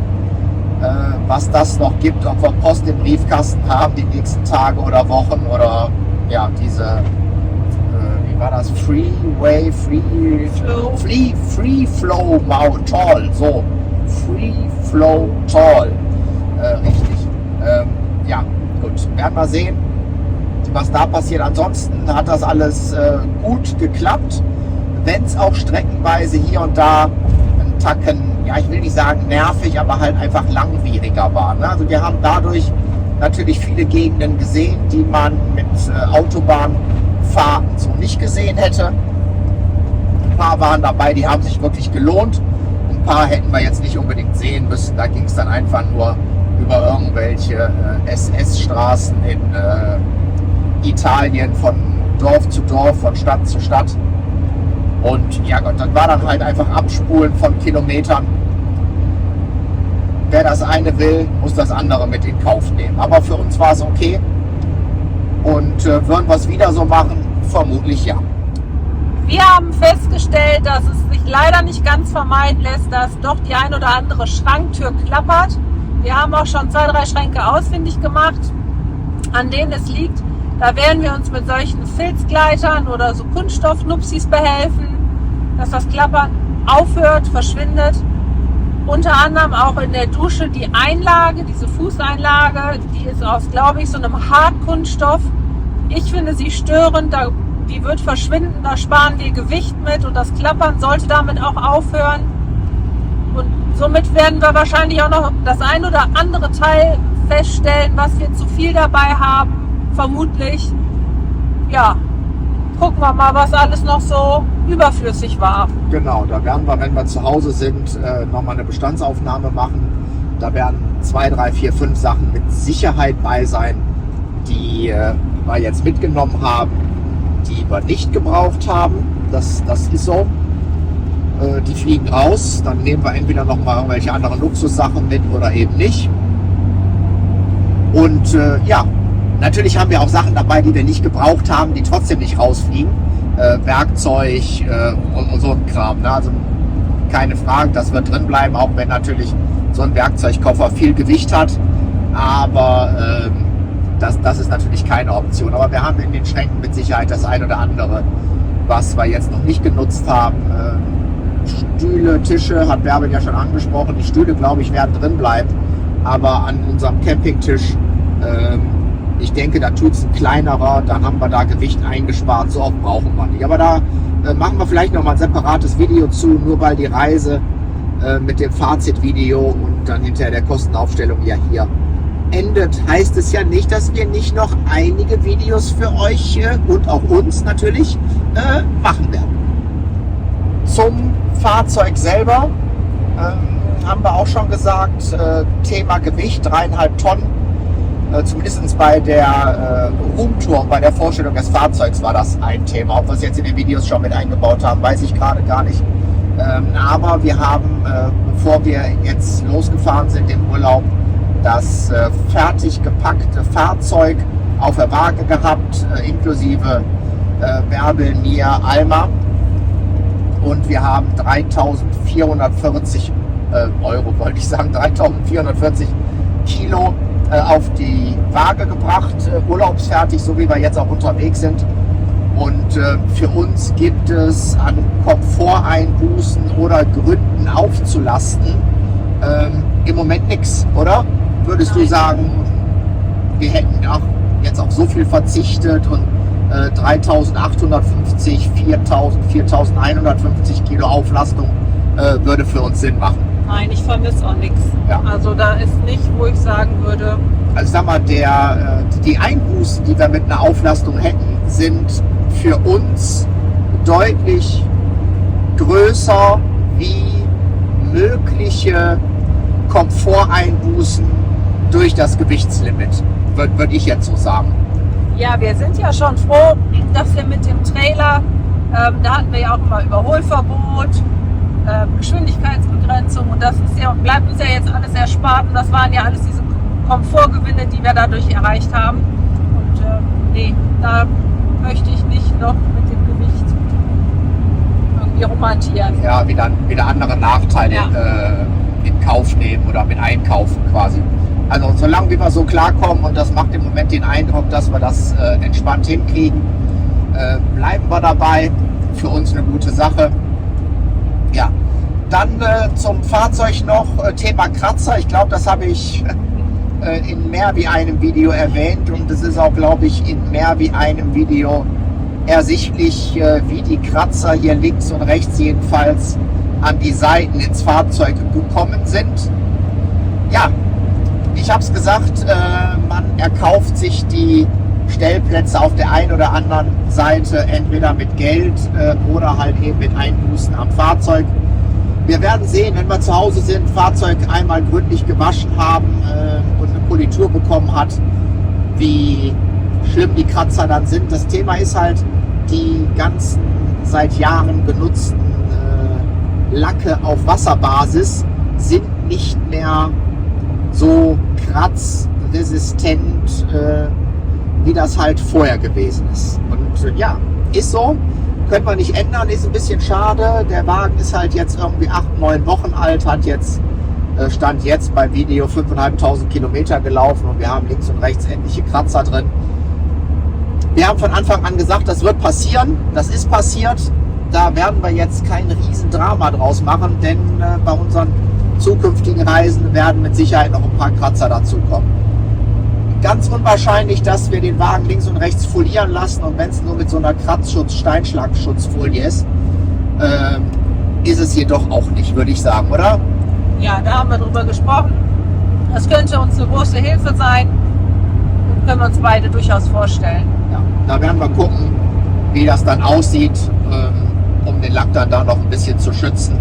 was das noch gibt, ob wir Post im Briefkasten haben die nächsten Tage oder Wochen oder ja, diese, wie war das, Free Flow Toll, so, Free Flow Toll, richtig, ja, gut, werden wir sehen, was da passiert. Ansonsten hat das alles gut geklappt, wenn es auch streckenweise hier und da ein Tacken, ja, ich will nicht sagen nervig, aber halt einfach langwieriger war. Ne? Also wir haben dadurch natürlich viele Gegenden gesehen, die man mit Autobahnfahrten so nicht gesehen hätte. Ein paar waren dabei, die haben sich wirklich gelohnt. Ein paar hätten wir jetzt nicht unbedingt sehen müssen. Da ging es dann einfach nur über irgendwelche SS-Straßen in Italien von Dorf zu Dorf, von Stadt zu Stadt. Und ja Gott, dann war dann halt einfach Abspulen von Kilometern. Wer das eine will, muss das andere mit in Kauf nehmen. Aber für uns war es okay. Und würden wir es wieder so machen? Vermutlich ja. Wir haben festgestellt, dass es sich leider nicht ganz vermeiden lässt, dass doch die ein oder andere Schranktür klappert. Wir haben auch schon 2, 3 Schränke ausfindig gemacht, an denen es liegt. Da werden wir uns mit solchen Filzgleitern oder so Kunststoffnupsis behelfen, dass das Klappern aufhört, verschwindet. Unter anderem auch in der Dusche die Einlage, diese Fußeinlage, die ist aus, glaube ich, so einem Hartkunststoff. Ich finde sie störend, die wird verschwinden, da sparen wir Gewicht mit und das Klappern sollte damit auch aufhören. Und somit werden wir wahrscheinlich auch noch das ein oder andere Teil feststellen, was wir zu viel dabei haben. Vermutlich, ja, gucken wir mal, was alles noch so überflüssig war. Genau, da werden wir, wenn wir zu Hause sind, nochmal eine Bestandsaufnahme machen. Da werden 2, 3, 4, 5 Sachen mit Sicherheit bei sein, die wir jetzt mitgenommen haben, die wir nicht gebraucht haben. Das ist so. Die fliegen raus, dann nehmen wir entweder nochmal irgendwelche anderen Luxussachen mit oder eben nicht. Und ja, natürlich haben wir auch Sachen dabei, die wir nicht gebraucht haben, die trotzdem nicht rausfliegen. Werkzeug und so ein Kram. Ne? Also keine Frage, das wird drin bleiben, auch wenn natürlich so ein Werkzeugkoffer viel Gewicht hat. Aber das ist natürlich keine Option. Aber wir haben in den Schränken mit Sicherheit das ein oder andere, was wir jetzt noch nicht genutzt haben. Stühle, Tische, hat Bärbel ja schon angesprochen. Die Stühle, glaube ich, werden drin bleiben. Aber an unserem Campingtisch, ich denke, da tut es ein kleinerer, dann haben wir da Gewicht eingespart, so oft brauchen wir nicht. Aber da machen wir vielleicht noch mal ein separates Video zu, nur weil die Reise mit dem Fazitvideo und dann hinterher der Kostenaufstellung ja hier endet, heißt es ja nicht, dass wir nicht noch einige Videos für euch und auch uns natürlich machen werden. Zum Fahrzeug selber haben wir auch schon gesagt, Thema Gewicht, 3,5 Tonnen. Zumindest bei der Roomtour, bei der Vorstellung des Fahrzeugs war das ein Thema. Ob wir es jetzt in den Videos schon mit eingebaut haben, weiß ich gerade gar nicht. Aber wir haben, bevor wir jetzt losgefahren sind im Urlaub, das fertig gepackte Fahrzeug auf der Waage gehabt, inklusive Bärbel, Mia, Alma. Und wir haben 3.440 Euro, wollte ich sagen, 3.440 Kilo auf die Waage gebracht, urlaubsfertig, so wie wir jetzt auch unterwegs sind. Und für uns gibt es an Komforteinbußen oder Gründen aufzulasten im Moment nichts, oder? Würdest du sagen, wir hätten auch jetzt auf so viel verzichtet und 3.850, 4.000, 4.150 Kilo Auflastung würde für uns Sinn machen? Nein, ich vermisse auch nichts. Ja. Also da ist nicht, wo ich sagen würde. Also sag mal, die Einbußen, die wir mit einer Auflastung hätten, sind für uns deutlich größer wie mögliche Komforteinbußen durch das Gewichtslimit, würde ich jetzt so sagen. Ja, wir sind ja schon froh, dass wir mit dem Trailer, da hatten wir ja auch immer Überholverbot, Geschwindigkeitsbegrenzung und das ist ja, bleibt uns ja jetzt alles erspart und das waren ja alles diese Komfortgewinne, die wir dadurch erreicht haben. Und nee, da möchte ich nicht noch mit dem Gewicht irgendwie romantieren. Ja, wieder andere Nachteile in Kauf nehmen oder mit einkaufen quasi. Also solange wir so klarkommen und das macht im Moment den Eindruck, dass wir das entspannt hinkriegen, bleiben wir dabei. Für uns eine gute Sache. Ja, dann zum Fahrzeug noch Thema Kratzer. Ich glaube, das habe ich in mehr wie einem Video erwähnt und es ist auch, glaube ich, in mehr wie einem Video ersichtlich, wie die Kratzer hier links und rechts jedenfalls an die Seiten ins Fahrzeug gekommen sind. Ja, ich habe es gesagt, man erkauft sich die Stellplätze auf der einen oder anderen Seite entweder mit Geld oder halt eben mit Einbußen am Fahrzeug. Wir werden sehen, wenn wir zu Hause sind, Fahrzeug einmal gründlich gewaschen haben und eine Politur bekommen hat, wie schlimm die Kratzer dann sind. Das Thema ist halt, die ganzen seit Jahren genutzten Lacke auf Wasserbasis sind nicht mehr so kratzresistent, wie das halt vorher gewesen ist. Und ja, ist so, können wir nicht ändern, ist ein bisschen schade. Der Wagen ist halt jetzt irgendwie 8, 9 Wochen alt, hat jetzt, stand jetzt beim Video 5.500 Kilometer gelaufen und wir haben links und rechts etliche Kratzer drin. Wir haben von Anfang an gesagt, das wird passieren, das ist passiert. Da werden wir jetzt kein Riesendrama draus machen, denn bei unseren zukünftigen Reisen werden mit Sicherheit noch ein paar Kratzer dazukommen. Ganz unwahrscheinlich, dass wir den Wagen links und rechts folieren lassen und wenn es nur mit so einer Steinschlagschutzfolie ist, ist es jedoch auch nicht, würde ich sagen, oder? Ja, da haben wir drüber gesprochen. Das könnte uns eine große Hilfe sein und können wir uns beide durchaus vorstellen. Ja, da werden wir gucken, wie das dann aussieht, um den Lack dann da noch ein bisschen zu schützen.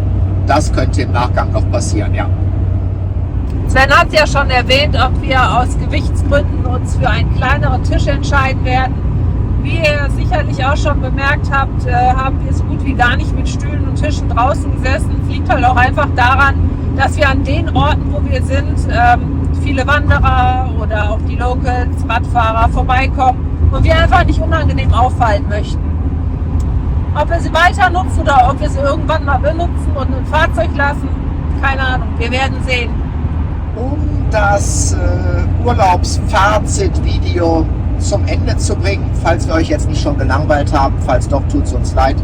Das könnte im Nachgang noch passieren, ja. Sven hat ja schon erwähnt, ob wir aus Gewichtsgründen uns für einen kleineren Tisch entscheiden werden. Wie ihr sicherlich auch schon bemerkt habt, haben wir so gut wie gar nicht mit Stühlen und Tischen draußen gesessen. Es liegt halt auch einfach daran, dass wir an den Orten, wo wir sind, viele Wanderer oder auch die Locals, Radfahrer vorbeikommen und wir einfach nicht unangenehm auffallen möchten. Ob wir sie weiter nutzen oder ob wir sie irgendwann mal benutzen und im Fahrzeug lassen, keine Ahnung, wir werden sehen. Um das Urlaubsfazit-Video zum Ende zu bringen, falls wir euch jetzt nicht schon gelangweilt haben, falls doch, tut es uns leid,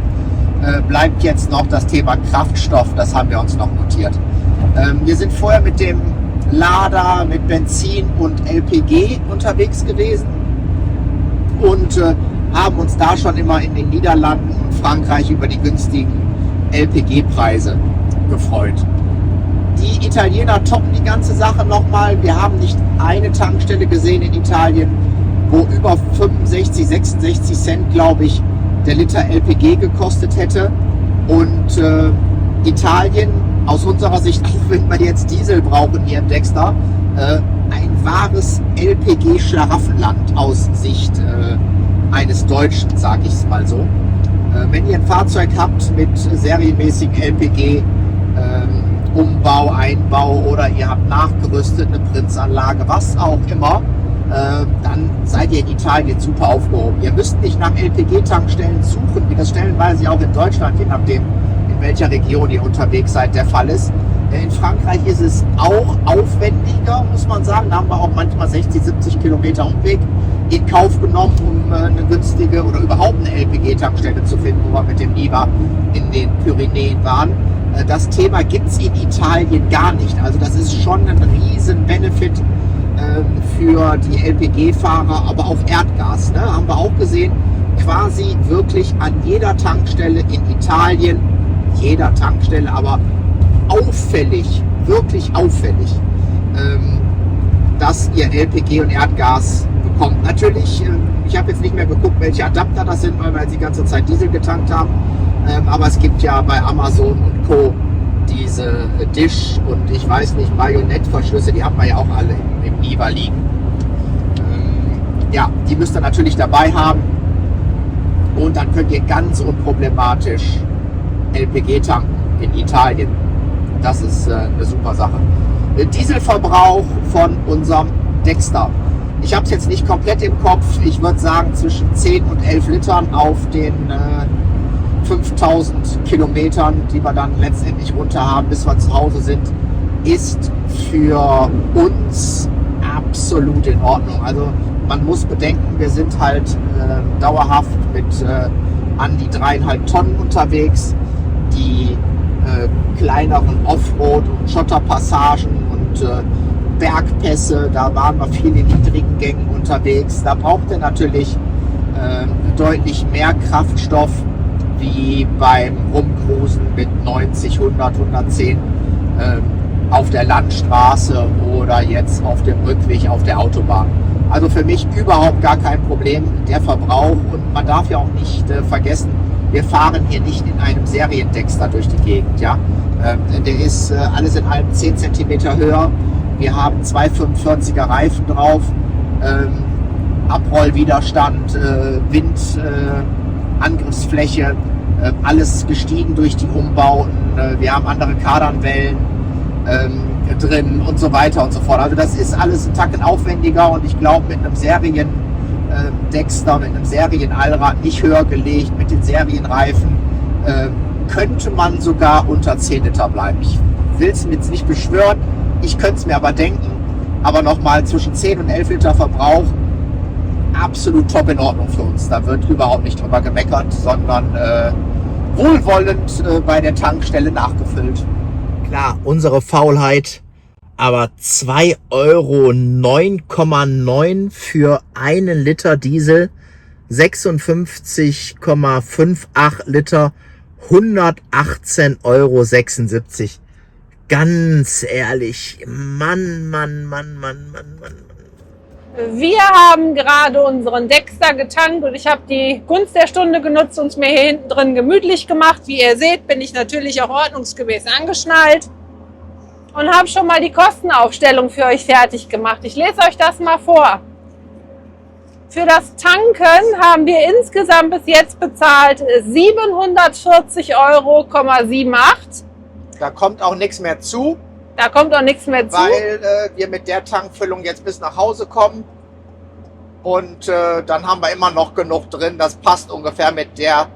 bleibt jetzt noch das Thema Kraftstoff, das haben wir uns noch notiert. Wir sind vorher mit dem Lader mit Benzin und LPG unterwegs gewesen und haben uns da schon immer in den Niederlanden und Frankreich über die günstigen LPG-Preise gefreut. Die Italiener toppen die ganze Sache nochmal. Wir haben nicht eine Tankstelle gesehen in Italien, wo über 65, 66 Cent, glaube ich, der Liter LPG gekostet hätte. Und Italien, aus unserer Sicht, auch wenn wir jetzt Diesel brauchen hier im Dexter, ein wahres LPG-Schlaraffenland aus Sicht eines Deutschen, sage ich es mal so. Wenn ihr ein Fahrzeug habt mit serienmäßigen LPG, Umbau, Einbau oder ihr habt nachgerüstet, eine Prinzanlage, was auch immer, dann seid ihr in Italien super aufgehoben. Ihr müsst nicht nach LPG-Tankstellen suchen, wie das stellenweise auch in Deutschland, je nachdem in welcher Region ihr unterwegs seid, der Fall ist. In Frankreich ist es auch aufwendiger, muss man sagen. Da haben wir auch manchmal 60, 70 Kilometer Umweg in Kauf genommen, um eine günstige oder überhaupt eine LPG-Tankstelle zu finden, wo wir mit dem Niva in den Pyrenäen waren. Das Thema gibt es in Italien gar nicht. Also das ist schon ein riesen Benefit für die LPG-Fahrer, aber auch Erdgas. Ne? Haben wir auch gesehen, quasi wirklich an jeder Tankstelle in Italien, jeder Tankstelle, aber auffällig, wirklich auffällig, dass ihr LPG und Erdgas bekommt. Natürlich, ich habe jetzt nicht mehr geguckt, welche Adapter das sind, weil wir die ganze Zeit Diesel getankt haben. Aber es gibt ja bei Amazon und Co. diese Dish und ich weiß nicht, Bajonettverschlüsse, die haben wir ja auch alle im Niva liegen. Ja, die müsst ihr natürlich dabei haben und dann könnt ihr ganz unproblematisch LPG tanken in Italien. Das ist eine super Sache. Dieselverbrauch von unserem Dexter. Ich habe es jetzt nicht komplett im Kopf. Ich würde sagen zwischen 10 und 11 Litern auf den 5000 Kilometern, die wir dann letztendlich runter haben, bis wir zu Hause sind, ist für uns absolut in Ordnung. Also man muss bedenken, wir sind halt dauerhaft mit an die 3,5 Tonnen unterwegs. Die kleineren Offroad- und Schotterpassagen und Bergpässe, da waren wir viel in niedrigen Gängen unterwegs. Da braucht er natürlich deutlich mehr Kraftstoff wie beim Rumcruisen mit 90, 100, 110 auf der Landstraße oder jetzt auf dem Rückweg auf der Autobahn. Also für mich überhaupt gar kein Problem, der Verbrauch. Und man darf ja auch nicht vergessen, wir fahren hier nicht in einem Seriendexter durch die Gegend. Ja? Der ist alles in allem 10 cm höher. Wir haben 245er Reifen drauf, Abrollwiderstand, Angriffsfläche, alles gestiegen durch die Umbauten. Wir haben andere Kardanwellen drin und so weiter und so fort. Also das ist alles ein Tacken aufwendiger und ich glaube mit einem Serien-Dexter, mit einem Serien-Allrad nicht höher gelegt, mit den Serienreifen, könnte man sogar unter 10 Liter bleiben. Ich will es mir jetzt nicht beschwören, ich könnte es mir aber denken, aber nochmal zwischen 10 und 11 Liter Verbrauch, absolut top in Ordnung für uns. Da wird überhaupt nicht drüber gemeckert, sondern wohlwollend bei der Tankstelle nachgefüllt. Klar, unsere Faulheit, aber 2,9,9 € für einen Liter Diesel, 56,58 Liter, 118,76 €. Ganz ehrlich, Mann. Wir haben gerade unseren Dexter getankt und ich habe die Gunst der Stunde genutzt und es mir hier hinten drin gemütlich gemacht. Wie ihr seht, bin ich natürlich auch ordnungsgemäß angeschnallt und habe schon mal die Kostenaufstellung für euch fertig gemacht. Ich lese euch das mal vor. Für das Tanken haben wir insgesamt bis jetzt bezahlt 740,78 €. Da kommt auch nichts mehr zu. Da kommt auch nichts mehr zu. Weil wir mit der Tankfüllung jetzt bis nach Hause kommen. Und dann haben wir immer noch genug drin. Das passt ungefähr mit der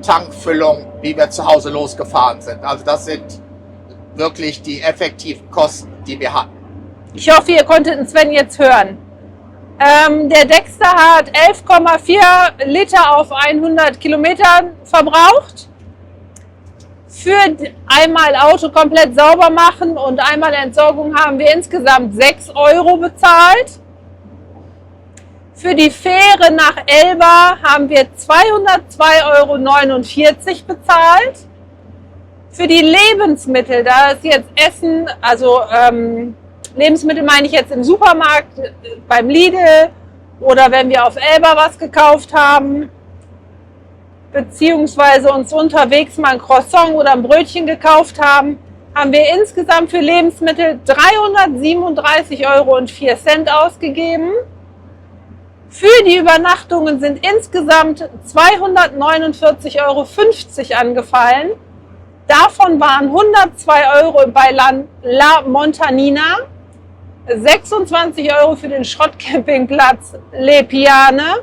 Tankfüllung, wie wir zu Hause losgefahren sind. Also das sind wirklich die effektiven Kosten, die wir hatten. Ich hoffe, ihr konntet den Sven jetzt hören. Der Dexter hat 11,4 Liter auf 100 Kilometern verbraucht. Für einmal Auto komplett sauber machen und einmal Entsorgung haben wir insgesamt 6 € bezahlt. Für die Fähre nach Elba haben wir 202,49 € bezahlt. Für die Lebensmittel, da ist jetzt Essen, also Lebensmittel meine ich jetzt im Supermarkt, beim Lidl oder wenn wir auf Elba was gekauft haben, beziehungsweise uns unterwegs mal ein Croissant oder ein Brötchen gekauft haben, haben wir insgesamt für Lebensmittel 337,04 € ausgegeben. Für die Übernachtungen sind insgesamt 249,50 € angefallen. Davon waren 102 € bei La Montanina, 26 € für den Schrottcampingplatz Le Piane,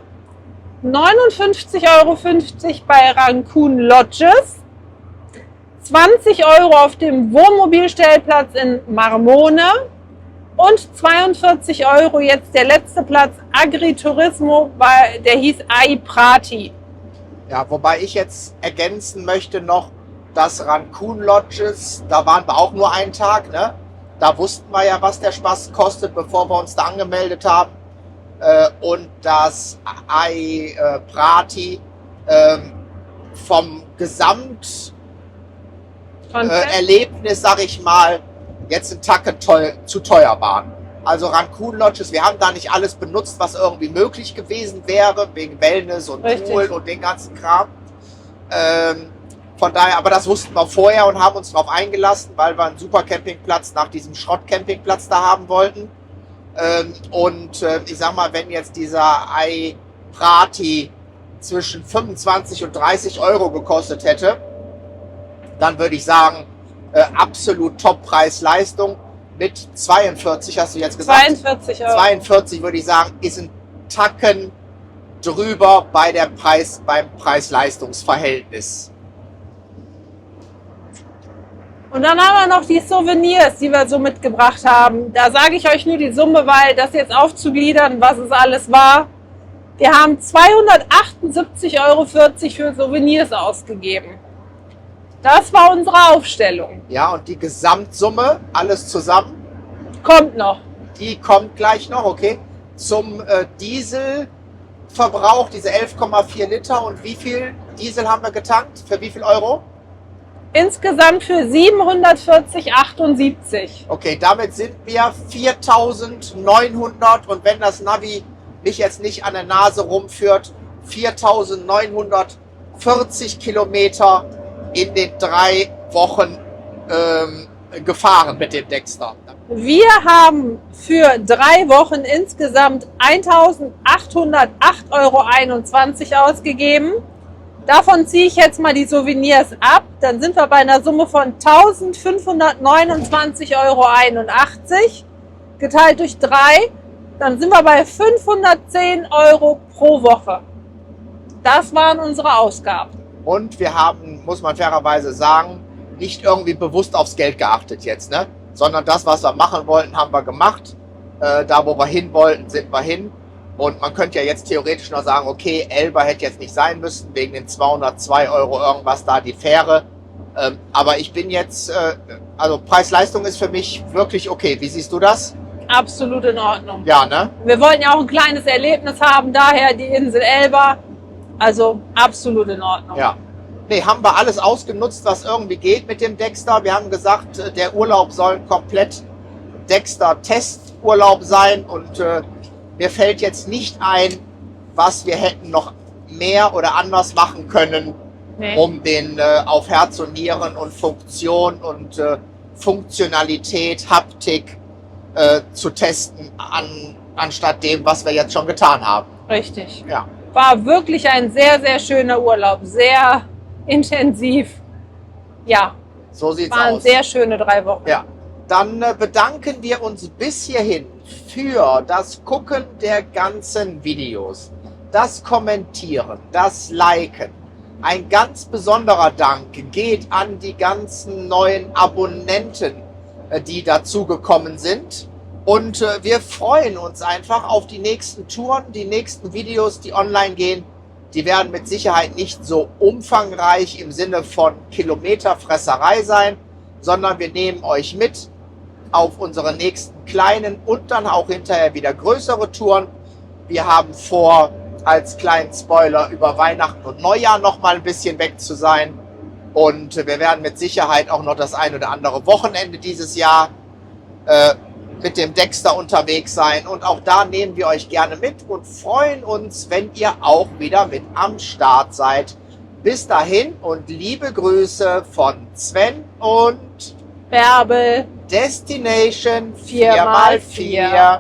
59,50 € bei Rancun Lodges, 20 € auf dem Wohnmobilstellplatz in Marmone und 42 € jetzt der letzte Platz Agriturismo, der hieß Ai Prati. Ja, wobei ich jetzt ergänzen möchte noch, dass Rancun Lodges, da waren wir auch nur einen Tag, ne? Da wussten wir ja, was der Spaß kostet, bevor wir uns da angemeldet haben. Und das Ai Prati vom Gesamterlebnis, sag ich mal, jetzt ein Tacken zu teuer waren. Also Rancun Lodges, wir haben da nicht alles benutzt, was irgendwie möglich gewesen wäre, wegen Wellness und Pool und den ganzen Kram. Von daher, aber das wussten wir vorher und haben uns darauf eingelassen, weil wir einen super Campingplatz nach diesem Schrottcampingplatz da haben wollten. Ich sag mal, wenn jetzt dieser Ai Prati zwischen 25 und 30 € gekostet hätte, dann würde ich sagen, absolut Top-Preis-Leistung mit 42, hast du jetzt gesagt? 42 €. 42 würde ich sagen, ist ein Tacken drüber beim Preis-Leistungs-Verhältnis. Und dann haben wir noch die Souvenirs, die wir so mitgebracht haben. Da sage ich euch nur die Summe, weil das jetzt aufzugliedern, was es alles war. Wir haben 278,40 € für Souvenirs ausgegeben. Das war unsere Aufstellung. Ja, und die Gesamtsumme, alles zusammen? Kommt noch. Die kommt gleich noch, okay. Zum Dieselverbrauch, diese 11,4 Liter. Und wie viel Diesel haben wir getankt? Für wie viel Euro? Insgesamt für 740,78 €. Okay, damit sind wir 4.900 und wenn das Navi mich jetzt nicht an der Nase rumführt, 4.940 Kilometer in den 3 Wochen gefahren mit dem Dexter. Wir haben für 3 Wochen insgesamt 1.808,21 € ausgegeben. Davon ziehe ich jetzt mal die Souvenirs ab. Dann sind wir bei einer Summe von 1.529,81 € geteilt durch 3. Dann sind wir bei 510 € pro Woche. Das waren unsere Ausgaben. Und wir haben, muss man fairerweise sagen, nicht irgendwie bewusst aufs Geld geachtet jetzt, ne? Sondern das, was wir machen wollten, haben wir gemacht. Da, wo wir hin wollten, sind wir hin. Und man könnte ja jetzt theoretisch noch sagen, okay, Elba hätte jetzt nicht sein müssen, wegen den 202 € irgendwas da, die Fähre. Aber ich bin jetzt, also Preis-Leistung ist für mich wirklich okay. Wie siehst du das? Absolut in Ordnung. Ja, ne? Wir wollten ja auch ein kleines Erlebnis haben, daher die Insel Elba. Also absolut in Ordnung. Ja. Nee, haben wir alles ausgenutzt, was irgendwie geht mit dem Dexter. Wir haben gesagt, der Urlaub soll komplett Dexter-Testurlaub sein und mir fällt jetzt nicht ein, was wir hätten noch mehr oder anders machen können, um den auf Herz und Nieren und Funktion und Funktionalität, Haptik zu testen, anstatt dem, was wir jetzt schon getan haben. Richtig. Ja. War wirklich ein sehr, sehr schöner Urlaub. Sehr intensiv. Ja. So sieht's aus. Waren sehr schöne 3 Wochen. Ja. Dann bedanken wir uns bis hierhin für das Gucken der ganzen Videos, das Kommentieren, das Liken. Ein ganz besonderer Dank geht an die ganzen neuen Abonnenten, die dazugekommen sind. Und wir freuen uns einfach auf die nächsten Touren, die nächsten Videos, die online gehen. Die werden mit Sicherheit nicht so umfangreich im Sinne von Kilometerfresserei sein, sondern wir nehmen euch mit auf unsere nächsten kleinen und dann auch hinterher wieder größere Touren. Wir haben vor, als kleinen Spoiler über Weihnachten und Neujahr noch mal ein bisschen weg zu sein. Und wir werden mit Sicherheit auch noch das ein oder andere Wochenende dieses Jahr mit dem Dexter unterwegs sein. Und auch da nehmen wir euch gerne mit und freuen uns, wenn ihr auch wieder mit am Start seid. Bis dahin und liebe Grüße von Sven und Bärbel. Destination 4x4. 4x4.